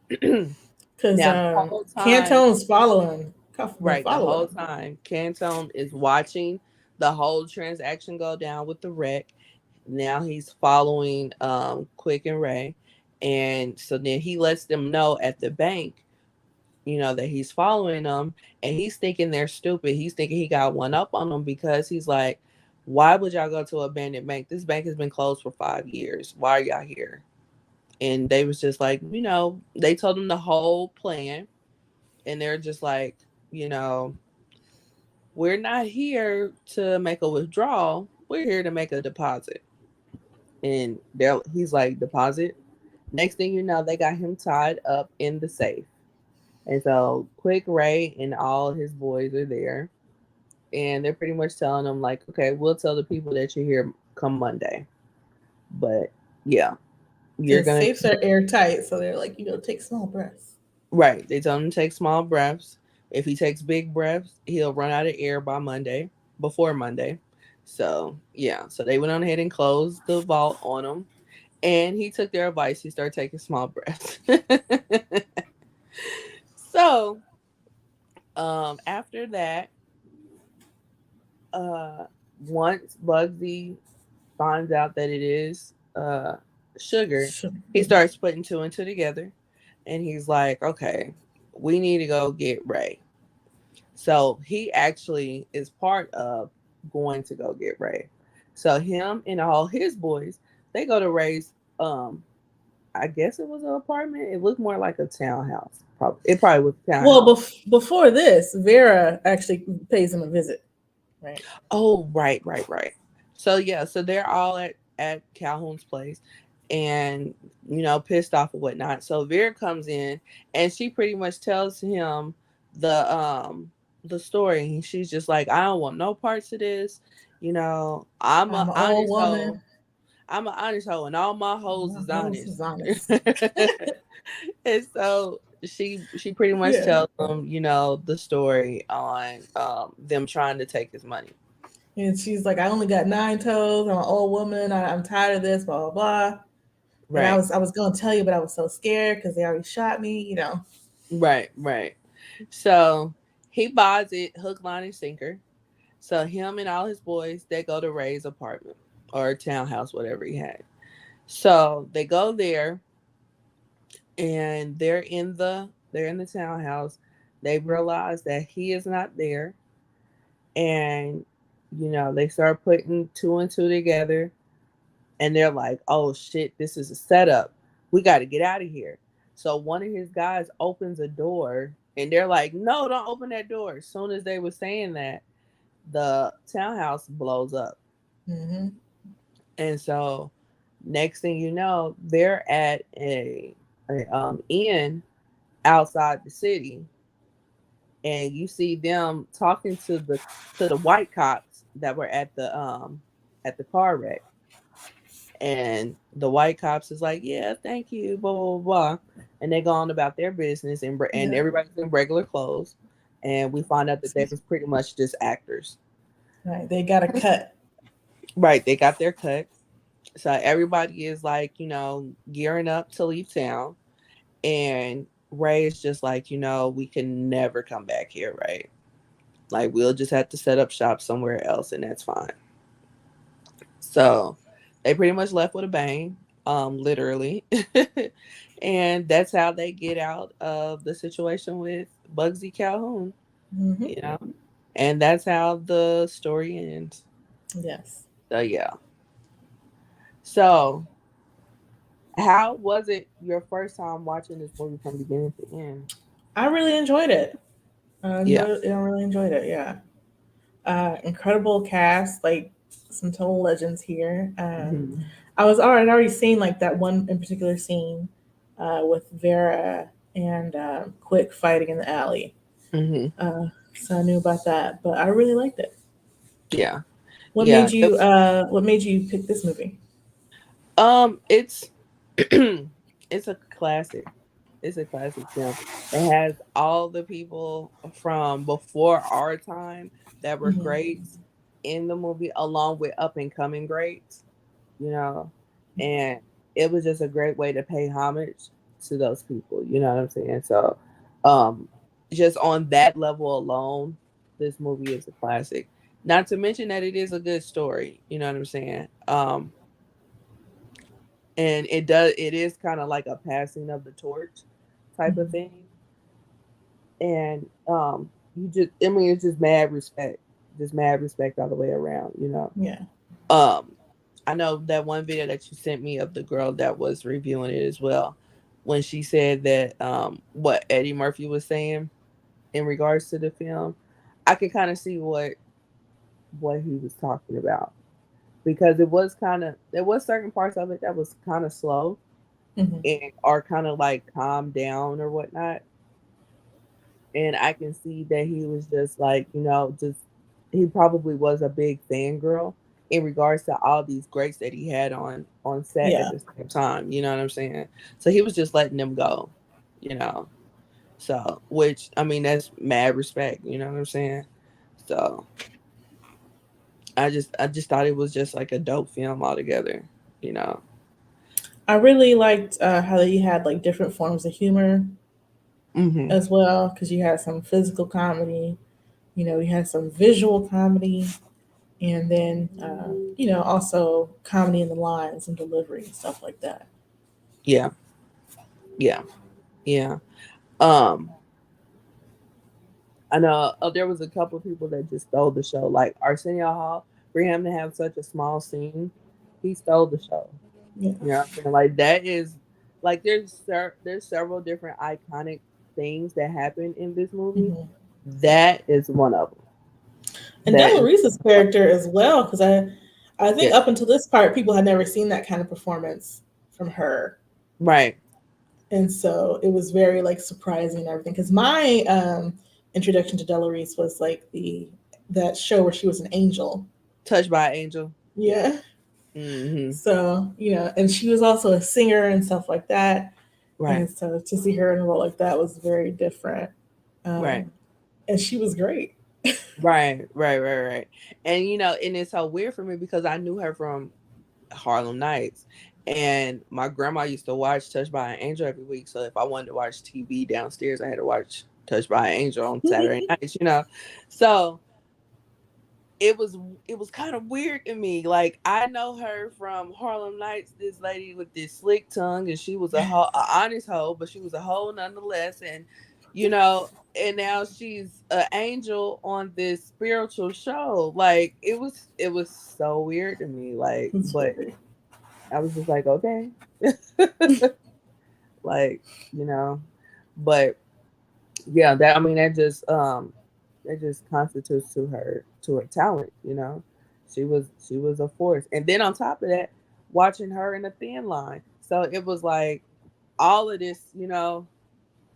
Because Now the whole time, Cantone's following. Cuff been right, the following whole him. time, Cantone is watching the whole transaction go down with the wreck. Now he's following Quick and Ray, and so then he lets them know at the bank, that he's following them, and he's thinking they're stupid. He's thinking he got one up on them because he's like, why would y'all go to an abandoned bank? This bank has been closed for 5 years. Why are y'all here? And they was just like, they told him the whole plan, and they're just like, you know, we're not here to make a withdrawal. We're here to make a deposit. And he's like, deposit? Next thing you know, they got him tied up in the safe. And so Quick Ray and all his boys are there. And they're pretty much telling him, like, okay, we'll tell the people that you're here come Monday. But yeah, you're The going safes to, are airtight, so they're like, take small breaths. right. They tell him to take small breaths. If he takes big breaths, he'll run out of air by Monday, before Monday. So yeah, so they went on ahead and closed the vault on him. And he took their advice. He started taking small breaths. So after that, uh, once Bugsy finds out that it is sugar, Sure. he starts putting two and two together, and he's like, "Okay, we need to go get Ray." So he actually is part of going to go get Ray. So him and all his boys, they go to Ray's. I guess it was an apartment. It looked more like a townhouse. It probably was a Well, townhouse. before this, Vera actually pays him a visit, right? Oh, right, right, right. So yeah, so they're all at Calhoun's place, and pissed off and whatnot. So Vera comes in, and she pretty much tells him the um the story. She's just like, I don't want no parts of this. I'm I'm a an old honest woman. hoe. I'm an honest hoe, and all my hoes My is hose honest. is honest. And so she pretty much Yeah. tells them, the story on them trying to take his money. And she's like, I only got 9 toes. I'm an old woman. I'm tired of this, blah, blah, blah. And I Right. was I was gonna tell you, but I was so scared because they already shot me. Right, right. So he buys it hook, line, and sinker. So him and all his boys, they go to Ray's apartment or townhouse, whatever he had. So they go there, and they're in the townhouse. They realize that he is not there, and they start putting two and two together, and they're like, "Oh shit, this is a setup. We got to get out of here." So one of his guys opens a door, and they're like, "No, don't open that door." As soon as they were saying that, the townhouse blows up, Mm-hmm. and so next thing you know, they're at a inn outside the city, and you see them talking to the white cops that were at the car wreck. And the white cops is like, yeah, thank you, blah blah blah, and they go on about their business, and Yeah. everybody's in regular clothes, and we find out that they was pretty much just actors. Right. They got a cut. Right, they got their cut, so everybody is like, gearing up to leave town, and Ray is just like, we can never come back here, right? Like we'll just have to set up shop somewhere else, and that's fine. So they pretty much left with a bang, literally. And that's how they get out of the situation with Bugsy Calhoun. Hmm. you know, and that's how the story ends. Yes. So yeah. So how was it your first time watching this movie from beginning to end? I really enjoyed it. Yeah. I really enjoyed it. Yeah. Incredible cast, like some total legends here. Hmm. I'd already seen like that one in particular scene with Vera and Quick fighting in the alley. Hmm. So I knew about that, but I really liked it. Yeah. Yeah. What made you pick this movie? It's it's a classic. It's a classic film. It has all the people from before our time that were Hmm. greats in the movie, along with up and coming greats. You know, and it was just a great way to pay homage to those people. You know what I'm saying? So, um, just on that level alone, this movie is a classic. Not to mention that it is a good story. You know what I'm saying? And it is kind of like a passing of the torch type of Hmm. thing. And you just, I mean, it's just mad respect all the way around. You know. Yeah. Um, I know that one video that you sent me of the girl that was reviewing it as well, when she said that what Eddie Murphy was saying in regards to the film, I could kind of see what he was talking about, because it was kind of, there was certain parts of it that was kind of slow Hmm. and are kind of like calmed down or whatnot. And I can see that he was just like, just he probably was a big fangirl in regards to all these greats that he had on set at Yeah. the same time. You know what I'm saying? So he was just letting them go, you know. So, which I mean, that's mad respect. You know what I'm saying? So I just thought it was just like a dope film altogether. You know. I really liked how you had like different forms of humor Hmm. as well, because you had some physical comedy, you had some visual comedy, and then also comedy in the lines and delivery and stuff like that. Yeah. Yeah. Yeah. Um. I know there was a couple of people that just stole the show, like Arsenio Hall. For him to have such a small scene, he stole the show. Yeah. You know what I'm saying? Like that is like there's several different iconic things that happen in this movie. Hmm. That is one of them. And That Della is Reese's character as well, because I think yeah. up until this part, people had never seen that kind of performance from her, Right. and so it was very like surprising and everything. Because my introduction to Della Reese was like the that show where she was an angel. Touched by an Angel. Yeah. Yeah. Hmm. So, and she was also a singer and stuff like that. Right. And so to see her in a role like that was very different. Right. Um, and she was great. Right. Right. Right. Right. And and it's so weird for me because I knew her from Harlem Nights. And my grandma used to watch Touched by an Angel every week. So if I wanted to watch TV downstairs, I had to watch Touched by an Angel on Saturday nights. So it was kind of weird to me. Like I know her from Harlem Nights, this lady with this slick tongue, and she was a honest hoe, but she was a hoe nonetheless. And you know, and now she's an angel on this spiritual show. Like it was so weird to me. Like, It's but very, I was just like, okay. Like, you know. But yeah, that I mean that just constitutes to her talent. She was a force. And then on top of that, watching her in a thin line. So it was like all of this,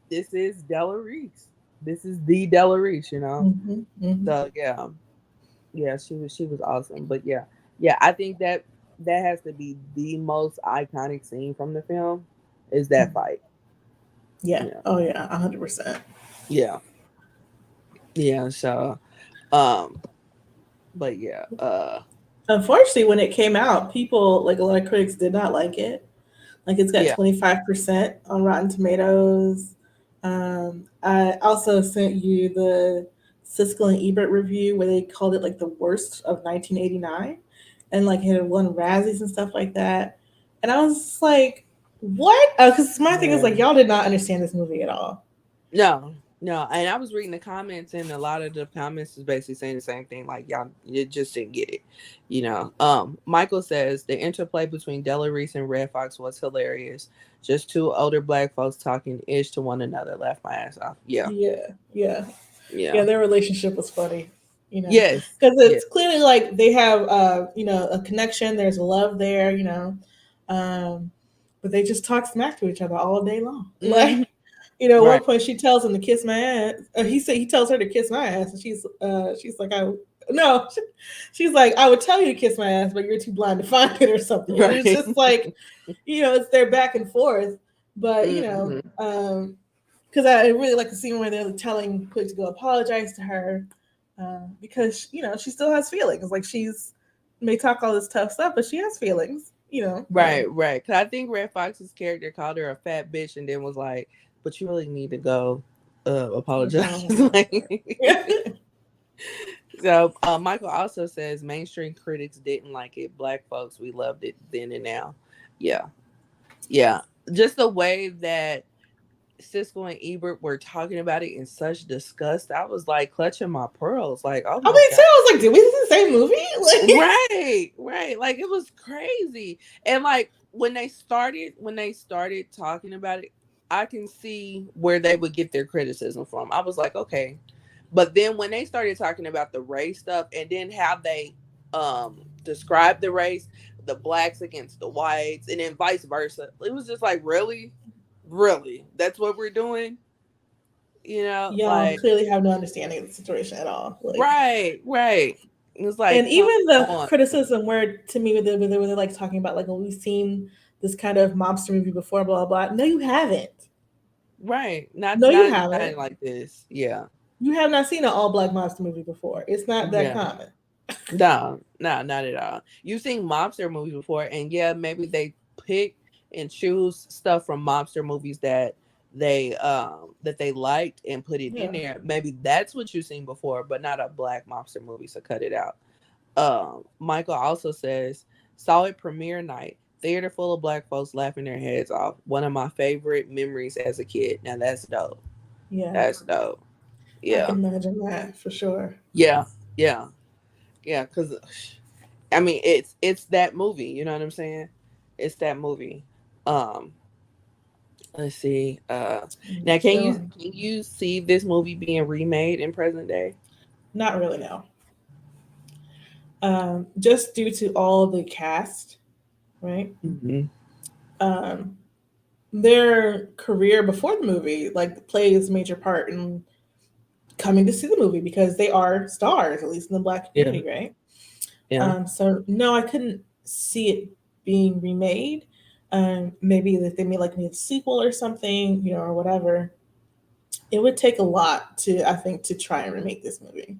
this is Della Reese. This is the Della Reese. hmm hmm So yeah. Yeah, she was awesome. But yeah. Yeah, I think that has to be the most iconic scene from the film is that fight. yeah. Yeah. Oh yeah, 100%. Yeah. Yeah. So um but yeah, Unfortunately, when it came out, people like a lot of critics did not like it. Like it's got yeah. 25% on Rotten Tomatoes. I also sent you the Siskel and Ebert review where they called it like the worst of 1989, and like it had won Razzies and stuff like that. And I was like, what? Because my thing is Yeah. like y'all did not understand this movie at all. No. No, and I was reading the comments, and a lot of the comments is basically saying the same thing. Like y'all, you just didn't get it, you know. Michael says the interplay between Della Reese and Red Fox was hilarious. Just two older black folks talking ish to one another. Laughed my ass off. Yeah, Yeah, yeah, yeah, yeah. Their relationship was funny, yes, because yeah, it's clearly like they have, a connection. There's love there, um, but they just talk smack to each other all day long. Like, hmm at one right, point she tells him to kiss my ass. He tells her to kiss my ass, and she's like, I no, she's like, I would tell you to kiss my ass, but you're too blind to find it or something. And it's right, just like, it's their back and forth. But hmm because I really like the scene where they're telling Quick to go apologize to her, because she still has feelings. Like, she's may talk all this tough stuff, but she has feelings. And right, right. Because I think Red Fox's character called her a fat bitch, and then was like, "But you really need to go apologize." apologize to her. Yeah. Like, so Michael also says mainstream critics didn't like it. Black folks, we loved it then and now. Yeah, yeah. Just the way that Cisco and Ebert were talking about it in such disgust, I was like clutching my pearls. Like, oh I my mean, too, god. I was like, did we see the same movie? Like, Right, right. Like it was crazy. And like when they started talking about it, I can see where they would get their criticism from. I was like, okay. But then when they started talking about the race stuff and then how they described the race, the blacks against the whites and then vice versa. It was just like, really? Really? That's what we're doing? y'all Like clearly have no understanding of the situation at all. Like, right, right. It was and like, come even the on. criticism where, to me, where they're like talking about, like, well, we've seen this kind of mobster movie before, blah blah blah. No, you haven't. Right. Not No, you not haven't. not like this. Yeah. You have not seen an all black mobster movie before. It's not that Yeah. common. No, no, not at all. You've seen mobster movies before, and yeah, maybe they pick and choose stuff from mobster movies that they liked and put it in Yeah, there. Maybe that's what you've seen before, but not a black mobster movie, so cut it out. Michael also says, saw it premiere night. Theater full of black folks laughing their heads off. One of my favorite memories as a kid. Now that's dope. yeah, That's dope. I Yeah. can imagine that for sure. Yeah. Yeah. Yeah. Because I mean, it's that movie. You know what I'm saying? It's that movie. Um, let's see. Now Still, can you see this movie being remade in present day? not really no. Just due to all the cast, right? Hmm. Um, their career before the movie like plays a major part in coming to see the movie because they are stars, at least in the black Yeah. community, right? Yeah. So no, I couldn't see it being remade. Maybe that they made like a sequel or something, or whatever. It would take a lot to, I think, to try and remake this movie.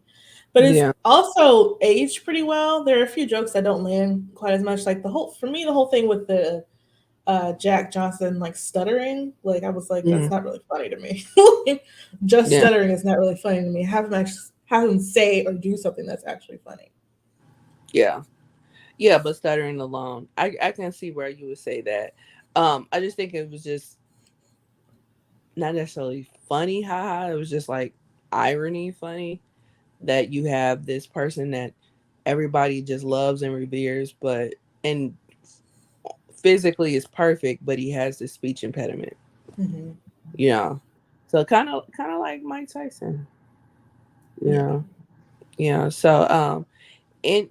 But it's Yeah. also aged pretty well. There are a few jokes that don't land quite as much. Like for me, the whole thing with the Jack Johnson like stuttering, like I was like, that's Mm. not really funny to me. Just Yeah. stuttering is not really funny to me. Have him say or do something that's actually funny. Yeah. Yeah. But stuttering alone, I can see where you would say that. I just think it was just not necessarily funny, haha. It was just like irony funny that you have this person that everybody just loves and reveres, but and physically is perfect, but he has this speech impediment. Hmm. You know, so kind of like Mike Tyson. You Yeah, know, So in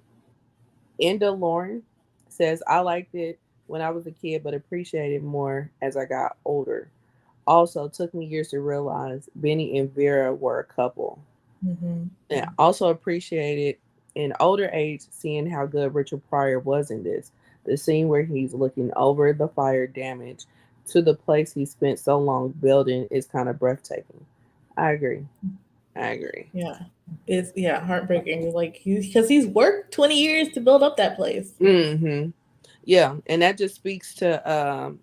Enda Lauren says I liked it when I was a kid, but appreciated more as I got older. Also, took me years to realize Benny and Vera were a couple. hmm, And also appreciated in older age seeing how good Richard Pryor was in this. The scene where he's looking over the fire damage to the place he spent so long building is kind of breathtaking. I agree. I agree. yeah. It's heartbreaking. Like because he's worked 20 years to build up that place. Hmm. Yeah, and that just speaks to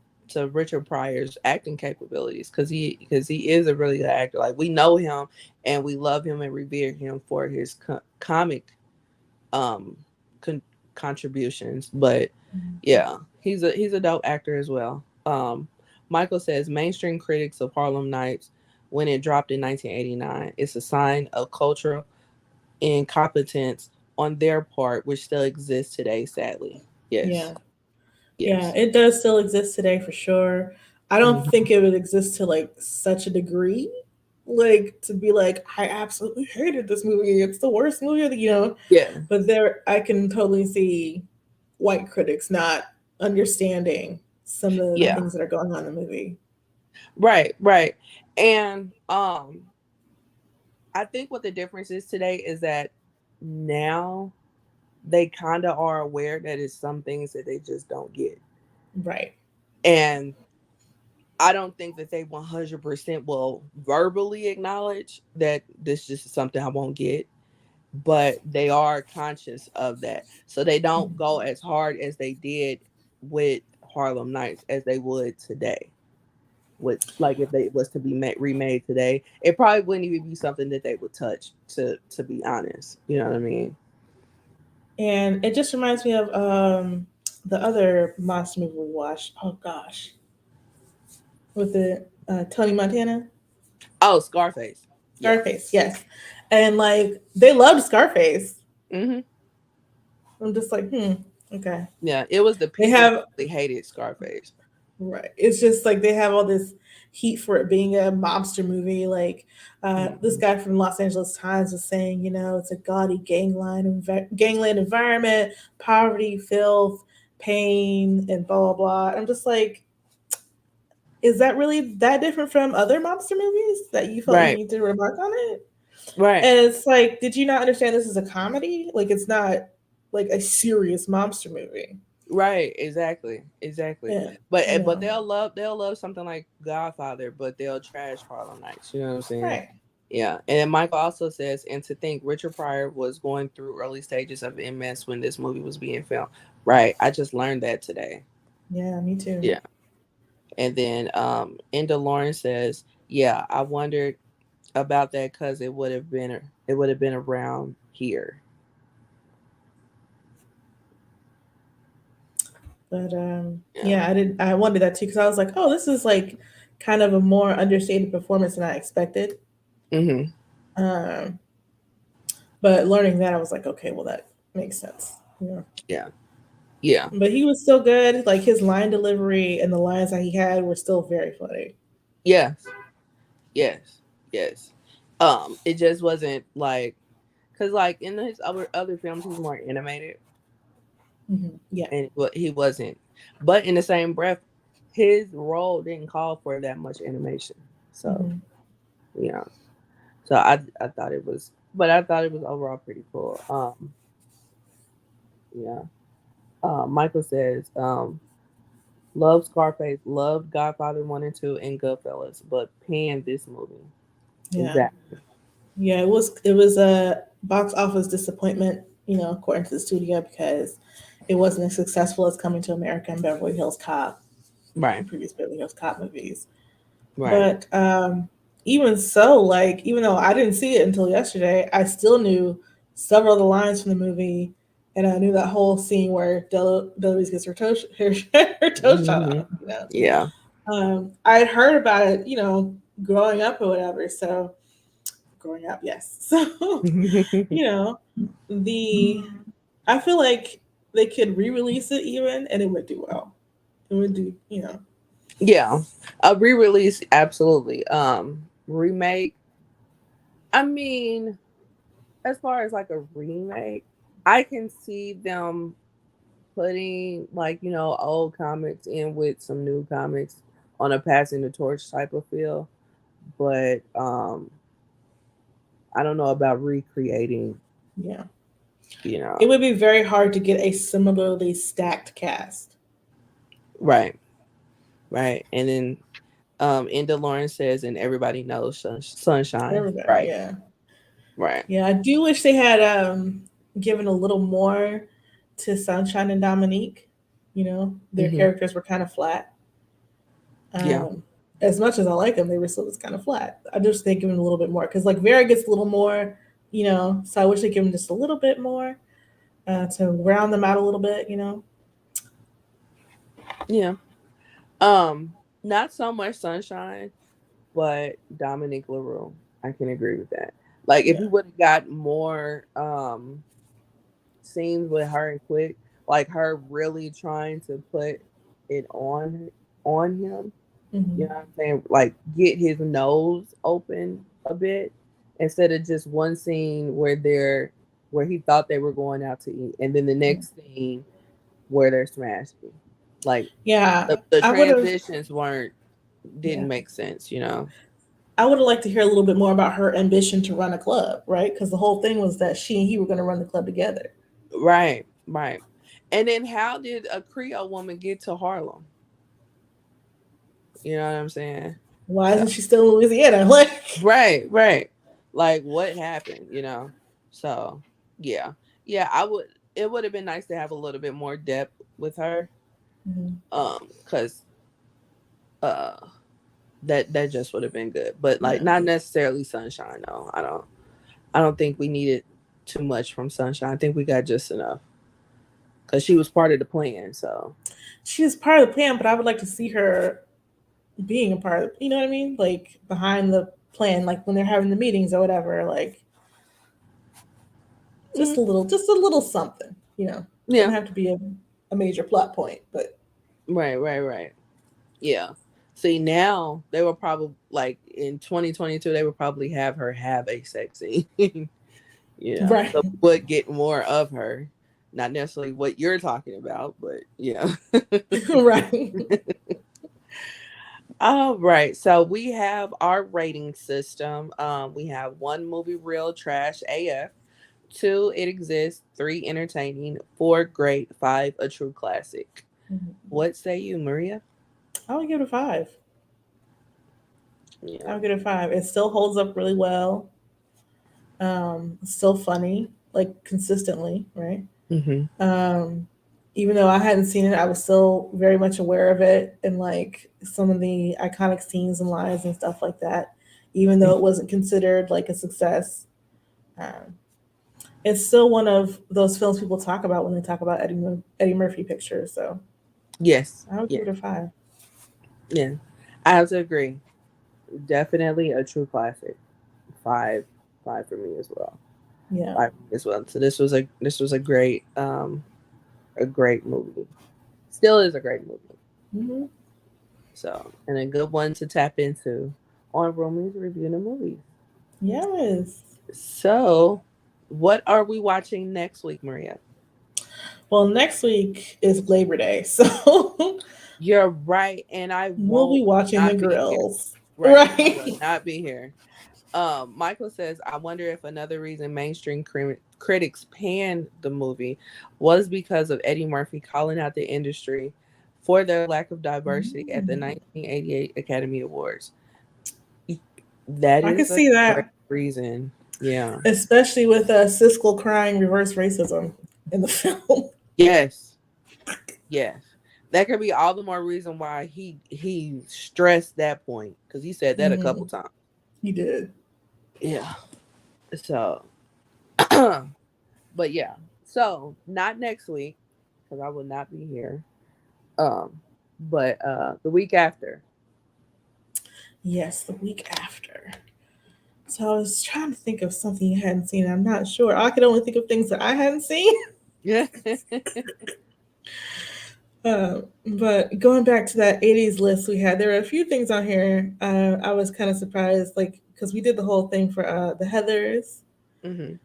Richard Pryor's acting capabilities because he is a really good actor. Like we know him and we love him and revere him for his comic um con- contributions, but yeah, he's a dope actor as well. Michael says mainstream critics of Harlem Nights when it dropped in 1989. It's a sign of cultural incompetence on their part, which still exists today, sadly. Yes. Yeah. Yeah, Yes. it does still exist today for sure. I don't Hmm. think it would exist to like such a degree, like to be like, I absolutely hated this movie. It's the worst movie of the, Yeah. But there, I can totally see white critics not understanding some of the Yeah. things that are going on in the movie. Right. Right. And I think what the difference is today is that now they kind of are aware that it's some things that they just don't get. Right. And I don't think that they 100% will verbally acknowledge that this just is something I won't get, but they are conscious of that. So they don't go as hard as they did with Harlem Nights as they would today. With like if they was to be remade today, it probably wouldn't even be something that they would touch. To be honest, you know what I mean? And it just reminds me of the other monster movie we watched. Oh gosh, with the Tony Montana. Oh, Scarface. Yeah. Scarface, yes. And like they loved Scarface. Hmm. I'm just like, okay. Yeah, it was the They people that have really hated Scarface. right. It's just like they have all this heat for it being a mobster movie. Like this Hmm. guy from Los Angeles Times was saying, it's a gaudy gangland environment, poverty, filth, pain, and blah blah blah. I'm just like, is that really that different from other mobster movies that you felt you Right. need to remark on it? Right. And it's like, did you not understand this is a comedy? Like, it's not like a serious mobster movie. Right, exactly, exactly. Yeah, But yeah, they'll love something like Godfather, but they'll trash Harlem Nights. You know what I'm saying? right. Yeah. And then Michael also says, and to think Richard Pryor was going through early stages of MS when this movie was being filmed. Right. I just learned that today. Yeah, me too. Yeah. And then Enda Lawrence says, yeah, I wondered about that because it would have been around here. But Yeah. yeah, I wondered that too because I was like, oh, this is like kind of a more understated performance than I expected. Hmm. Um, but learning that, I was like, okay, well, that makes sense. Yeah. Yeah. Yeah. But he was still good. Like his line delivery and the lines that he had were still very funny. Yes. Yes. Yes. It just wasn't like, because like in his other films he's more animated, Yeah. and he wasn't. But in the same breath, his role didn't call for that much animation. So Hmm. yeah. So I thought it was, but I thought it was overall pretty cool. Yeah. Michael says, love Scarface, love Godfather 1 and 2, and Goodfellas, but panned this movie. Yeah. Exactly. Yeah, it was a box office disappointment, according to the studio because it wasn't as successful as Coming to America and Beverly Hills Cop, the Right. previous Beverly Hills Cop movies. Right. But even so, like even though I didn't see it until yesterday, I still knew several of the lines from the movie, and I knew that whole scene where Deloise gets her toe shot Hmm. off. Yeah. I had heard about it, growing up or whatever. So growing up, yes. So you know, the I feel like they could re-release it even, and it would do well. It would do. Yeah, a re-release, absolutely. Remake, I mean, as far as like a remake, I can see them putting like old comics in with some new comics on a passing the torch type of feel, but I don't know about recreating, Yeah, you it know. would be very hard to get a similarly stacked cast. Right, right. And then Enda Lawrence says, and everybody knows Sunshine. Everybody, Right, yeah, right. yeah. I do wish they had given a little more to Sunshine and Dominique. Their Hmm. characters were kind of flat. Yeah, Um, as much as I like them, they were still just kind of flat. I just think give them a little bit more because like Vera gets a little more. So I wish they give them just a little bit more to round them out a little bit. yeah. Not so much Sunshine. but Dominique LaRue. I can agree with that. Like if Yeah. we would have got more scenes with her and Quick, like her really trying to put it on him, you Hmm. know what I'm saying? Like get his nose open a bit instead of just one scene where he thought they were going out to eat and then the Yeah. next scene where they're smashing. Like Yeah. the I would have. transitions weren't Yeah. didn't make sense, you know. I would have liked to hear a little bit more about her ambition to run a club, right? Because the whole thing was that she and he were going to run the club together. Right, right. And then how did a Creole woman get to Harlem? You know what I'm saying? Why So isn't she still in Louisiana? Like, right, right. Like what happened, you know? So yeah. Yeah, I would it would have been nice to have a little bit more depth with her. mhm, Cause uh that just would have been good. But like yeah. not necessarily Sunshine, no. I don't think we needed too much from Sunshine. I think we got just enough. Cause she was part of the plan, so She was part of the plan, but I would like to see her being a part of, you know what I mean? Like behind the plan, like when they're having the meetings or whatever, like mm, just a little something, you know. yeah. Doesn't have to be a major plot point, but Right, right, right. Yeah. See, now they will probably like in 2022 they would probably have her have a sex scene. You know, right. so we would get more of her. Not necessarily what you're talking about, but yeah. Right. All right. So we have our rating system. We have one movie real trash AF, two it exists, three entertaining, four great, five a true classic. What say you, Maria? I would give it a 5. Yeah. I would give it a 5. It still holds up really well. It's still funny, like consistently, right? Hmm. Um, Even though I hadn't seen it, I was still very much aware of it and like some of the iconic scenes and lines and stuff like that. Even though it wasn't considered like a success, um, it's still one of those films people talk about when they talk about Eddie Murphy pictures. So Yes. I would give Yeah. it a 5. Yeah. I have to agree. Definitely a true classic. Five, five for me as well. Yeah. Five for me as well. So this was a great movie. Still is a great movie. Hmm. So and a good one to tap into on Roomies reviewing the movies. Yes. So, what are we watching next week, Maria? Well, next week is Labor Day, so You're right, and I we'll be won't watching the not be here. grills. Right, I will Right. not be here. Michael says, I wonder if another reason mainstream critics panned the movie was because of Eddie Murphy calling out the industry for their lack of diversity at the Mm. 1988 Academy Awards. That I can is a see great that, reason. Yeah. especially with Siskel crying reverse racism in the film. Yes. Yes. That could be all the more reason why he stressed that point because he said that a couple Mhm. times. He did. Yeah. So, but yeah. So not next week because I will not be here. But the week after. Yes, the week after. So I was trying to think of something you hadn't seen. I'm not sure. I could only think of things that I hadn't seen. Yeah. But going back to that 80s list we had, there were a few things on here. I was kind of surprised, like, because we did the whole thing for the Heathers. Hmm.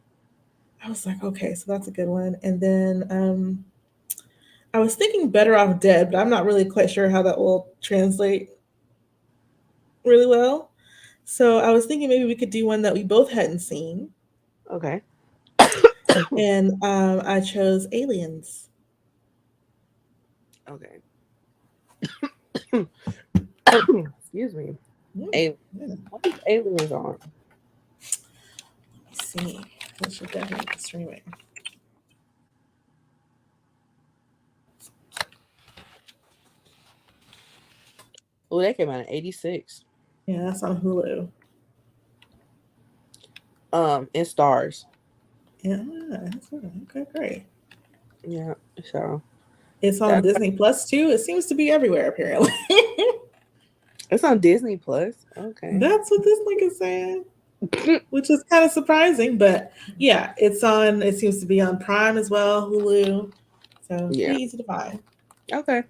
I was like, okay, so that's a good one. And then I was thinking Better Off Dead, but I'm not really quite sure how that will translate really well. So I was thinking maybe we could do one that we both hadn't seen. Okay. And I chose Aliens. Okay. Excuse me. Mm, A yeah, let what is aliens on? me see. This should definitely be streaming. Oh, that came out in '86. Yeah, that's on Hulu. In stars. Yeah, okay, great. Yeah. So It's on that's Disney Plus too. It seems to be everywhere apparently. It's on Disney Plus. Okay. That's what this link is saying, which is kind of surprising. But yeah, it's on. It seems to be on Prime as well, Hulu. So Yeah. pretty easy to find. Okay.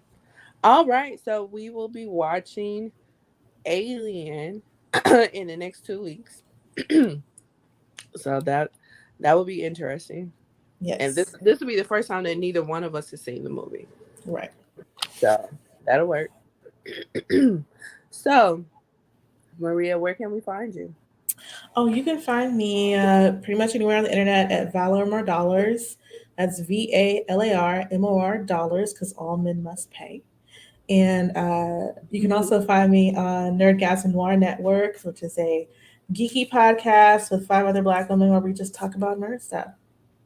All right. So we will be watching Alien in the next 2 weeks. So that will be interesting. And this Yes, this will be the first time that neither one of us has seen the movie. right. So that'll work. So, Maria, where can we find you? Oh, you can find me pretty much anywhere on the internet at Valor More Dollars. That's VALARMOR dollars because all men must pay. And you can also find me on Nerdgasm Noir Network, which is a geeky podcast with five other Black women where we just talk about nerd stuff.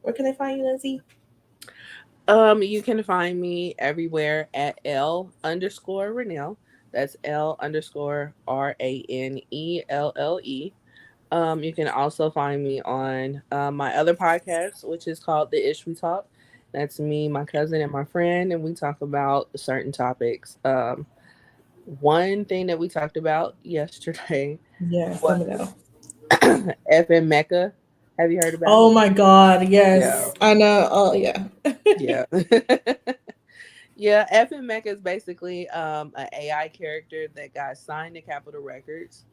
Where can they find you, Lindsay? You can find me everywhere at L _Renelle. That's L_RANELLE. You can also find me on my other podcast, which is called The Ish We Talk. That's me, my cousin, and my friend, and we talk about certain topics. One thing that we talked about yesterday Yes, let was me know. FM Mecca. Have you heard about Oh it? my God, Yeah, yes. I know. Oh, yeah. yeah. Yeah, FM Mecca is basically an AI character that got signed to Capitol Records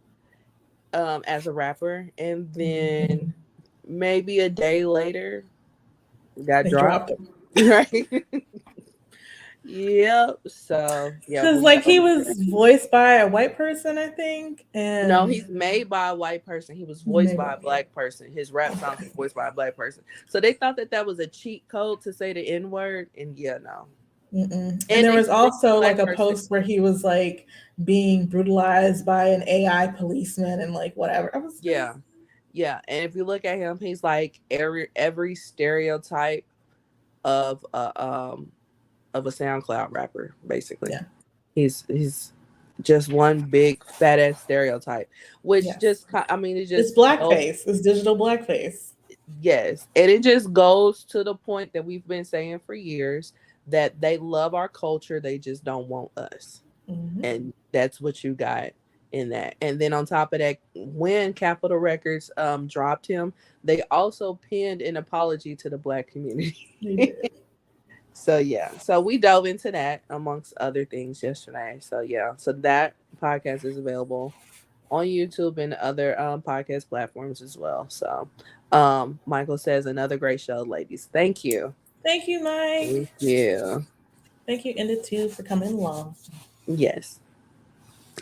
as a rapper, and then Mhm. maybe a day later got They dropped. dropped him. Right? Yep. So yeah, Because, we like, dove he into was that. voiced by a white person, I think. No, And he's made by a white person. He was voiced maybe. by a black person. His rap songs Okay. were voiced by a black person. So they thought that that was a cheat code to say the N word, and yeah, no. Mm-mm. And And there they was said that he's a also like black a person. post where he was like being brutalized by an AI policeman and like whatever. I was just Yeah, yeah. And if you look at him, he's like every stereotype of a SoundCloud rapper, basically. yeah, He's just one big fat ass stereotype, which yes. just I mean it It's just goes. blackface. It's digital blackface. Yes, and it just goes to the point that we've been saying for years that they love our culture, they just don't want us, Hmm. and that's what you got in that. And then on top of that, when Capitol Records dropped him, they also penned an apology to the black community. They did. So yeah, so we dove into that amongst other things yesterday. So yeah, so that podcast is available on YouTube and other podcast platforms as well. So Michael says another great show, ladies. Thank you. Thank you, Mike. Thank you. Thank you, Enda too, for coming along. Yes.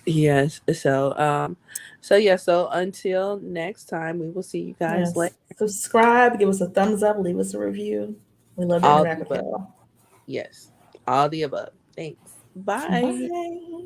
Yes. So yeah, so until next time, we will see you guys Yes. later. Subscribe, give us a thumbs up, leave us a review. We love to All the interact with above. y'all. Yes. All the above. Thanks. Bye. Bye.